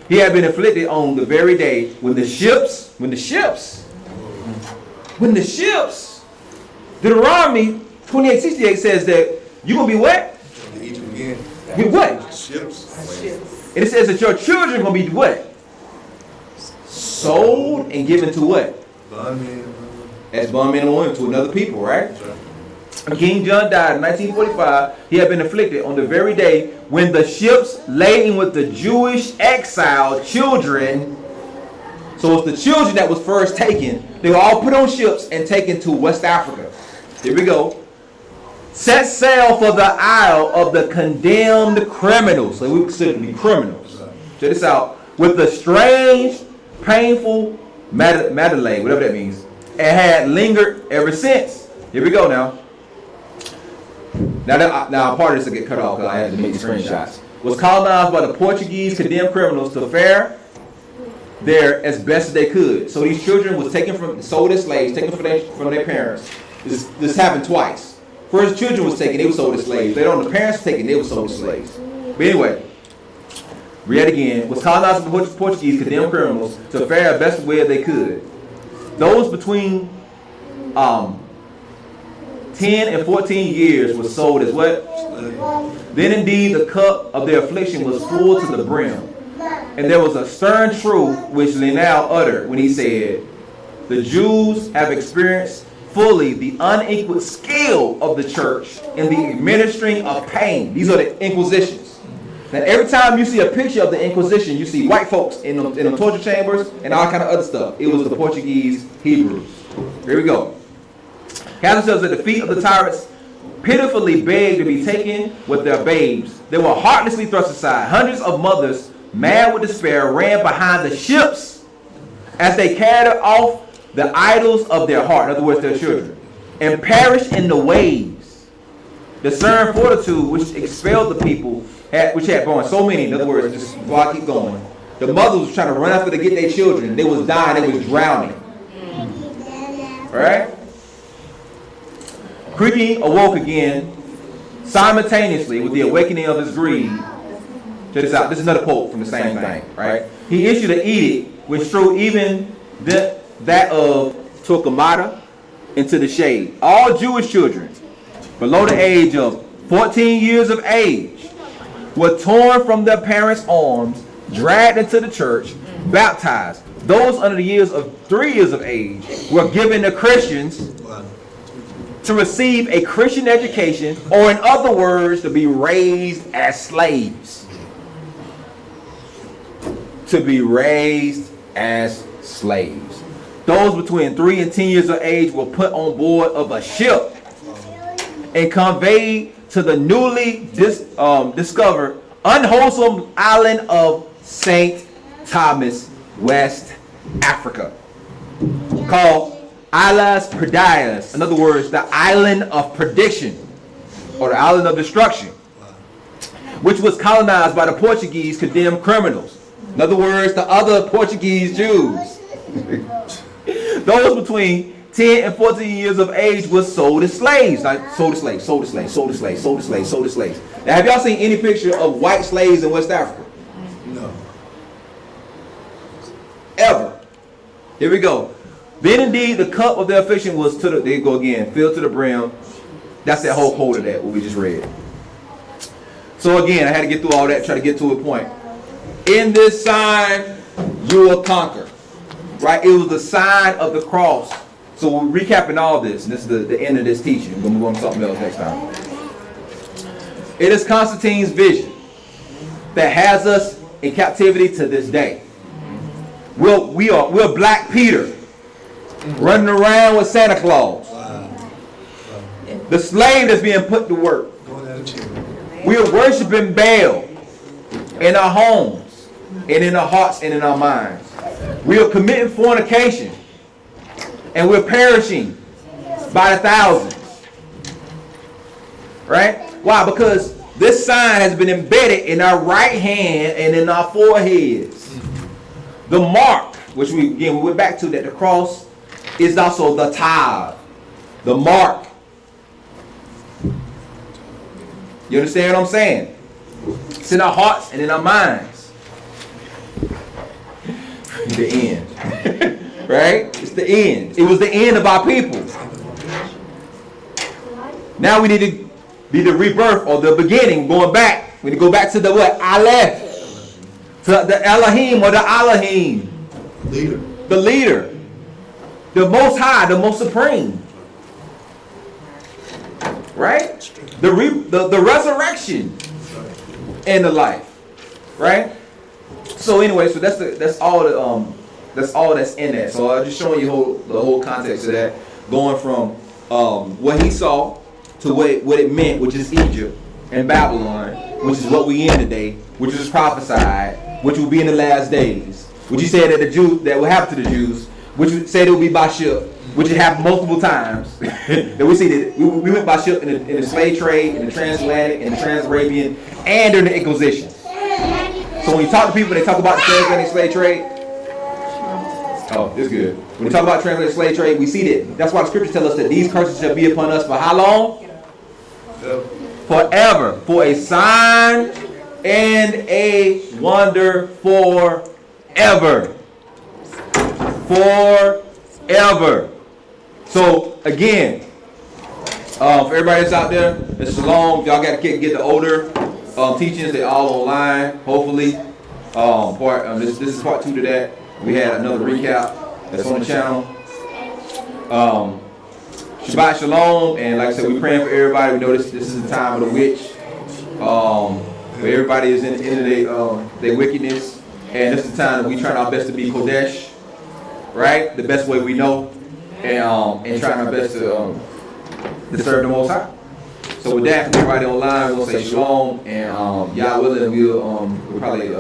He had been afflicted on the very day when the ships, Deuteronomy 28:68 says that you're going to be what? Egypt again. With what? Ships. And it says that your children are going to be what? Sold and given to what? As bondmen and women to another people, right? When King John died in 1945, he had been afflicted on the very day when the ships laden with the Jewish exiled children, so it's the children that was first taken, they were all put on ships and taken to West Africa. Here we go. Set sail for the isle of the condemned criminals. So we consider to be criminals. Check this out. With the strange, painful Madeleine, whatever that means, and had lingered ever since. Here we go now. Now part of this will get cut off because I had to make the screenshots. Was colonized by the Portuguese condemned criminals to fare there as best as they could. So these children was taken from, sold as slaves, taken from their parents. This happened twice. First, children was taken, they were sold as slaves. Later on, the parents were taken, they were sold as slaves. But anyway, read again. Was colonized by the Portuguese condemned criminals to fare as best way they could. Those between 10 and 14 years was sold as what? Then indeed the cup of their affliction was full to the brim. And there was a stern truth which Linnell uttered when he said, the Jews have experienced fully the unequaled skill of the church in the administering of pain. These are the Inquisitions. Now every time you see a picture of the Inquisition, you see white folks in the torture chambers and all kind of other stuff. It was the Portuguese Hebrews. Here we go. Cast themselves at the feet of the tyrants, pitifully begged to be taken with their babes. They were heartlessly thrust aside. Hundreds of mothers, mad with despair, ran behind the ships as they carried off the idols of their heart, in other words, their children, and perished in the waves. The stern fortitude which expelled the people, which had born so many, in other words, just while I keep going, the mothers was trying to run after to get their children. They was dying, they was drowning. All right? Creaking awoke again simultaneously with the awakening of his greed. Check this out. This is another quote from the same thing, right? He issued an edict which threw even that of Torquemada into the shade. All Jewish children below the age of 14 years of age were torn from their parents' arms, dragged into the church, baptized. Those under the years of 3 years of age were given to Christians to receive a Christian education, or in other words, to be raised as slaves. To be raised as slaves. Those between 3 and 10 years of age were put on board of a ship and conveyed to the newly discovered unwholesome island of St. Thomas, West Africa, called Islas Perdidas, in other words, the island of perdition, or the island of destruction, which was colonized by the Portuguese condemned criminals. In other words, the other Portuguese Jews. Those between 10 and 14 years of age was sold as slaves. Like, sold as slaves, sold as slaves, sold as slaves, sold as slaves, sold as slaves. Now, have y'all seen any picture of white slaves in West Africa? No. Ever. Here we go. Then indeed the cup of their affliction was to the, there you go again, filled to the brim. That's that whole quote of that, what we just read. So again, I had to get through all that, try to get to a point. In this sign, you will conquer. Right? It was the sign of the cross. So we're recapping all this, and this is the end of this teaching. We're going to move on to something else next time. It is Constantine's vision that has us in captivity to this day. We're Black Peter running around with Santa Claus. The slave that's being put to work. We are worshiping Baal in our homes and in our hearts and in our minds. We are committing fornication and we're perishing by the thousands. Right? Why? Because this sign has been embedded in our right hand and in our foreheads. The mark, which we went back to, that the cross is also the tithe, the mark. You understand what I'm saying? It's in our hearts and in our minds. The end. Right? It's the end. It was the end of our people. Now we need to be the rebirth or the beginning, going back. We need to go back to the what? Aleph. the Elohim or the Elohim, Leader. the leader, the most high, the most supreme. Right? The resurrection and the life. Right? So anyway, so that's all that's in that. So I'm just showing you the whole context of that, going from what he saw to what it meant, which is Egypt and Babylon, which is what we in today, which was prophesied, which will be in the last days, which he said that will happen to the Jews, which said it will be by ship, which it happened multiple times. That we see that we went by ship in the slave trade, in the transatlantic, in the Trans-Arabian, and during the Inquisition. So when you talk to people, they talk about the transatlantic slave trade. Oh, it's good. When we talk about transatlantic slave trade, we see that. That's why the scriptures tell us that these curses shall be upon us for how long? Forever. For a sign and a wonder forever. Forever. So again, for everybody that's out there, it's shalom. Y'all got to get the older teachings. They're all online. Hopefully, this is part 2 to that. We had another recap that's on the channel. Shabbat shalom, and like I said, we're praying for everybody. We know this is the time of the witch. Where everybody is in the end of their wickedness, and this is the time that we trying our best to be Kodesh, right? The best way we know, and trying our best to serve the Most High. So with that, for everybody online, we're gonna say shalom, and Yah willing, we'll probably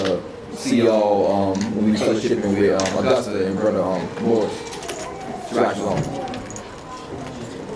see y'all when we fellowshipping with Augusta and Brother Morris. Shabbat shalom.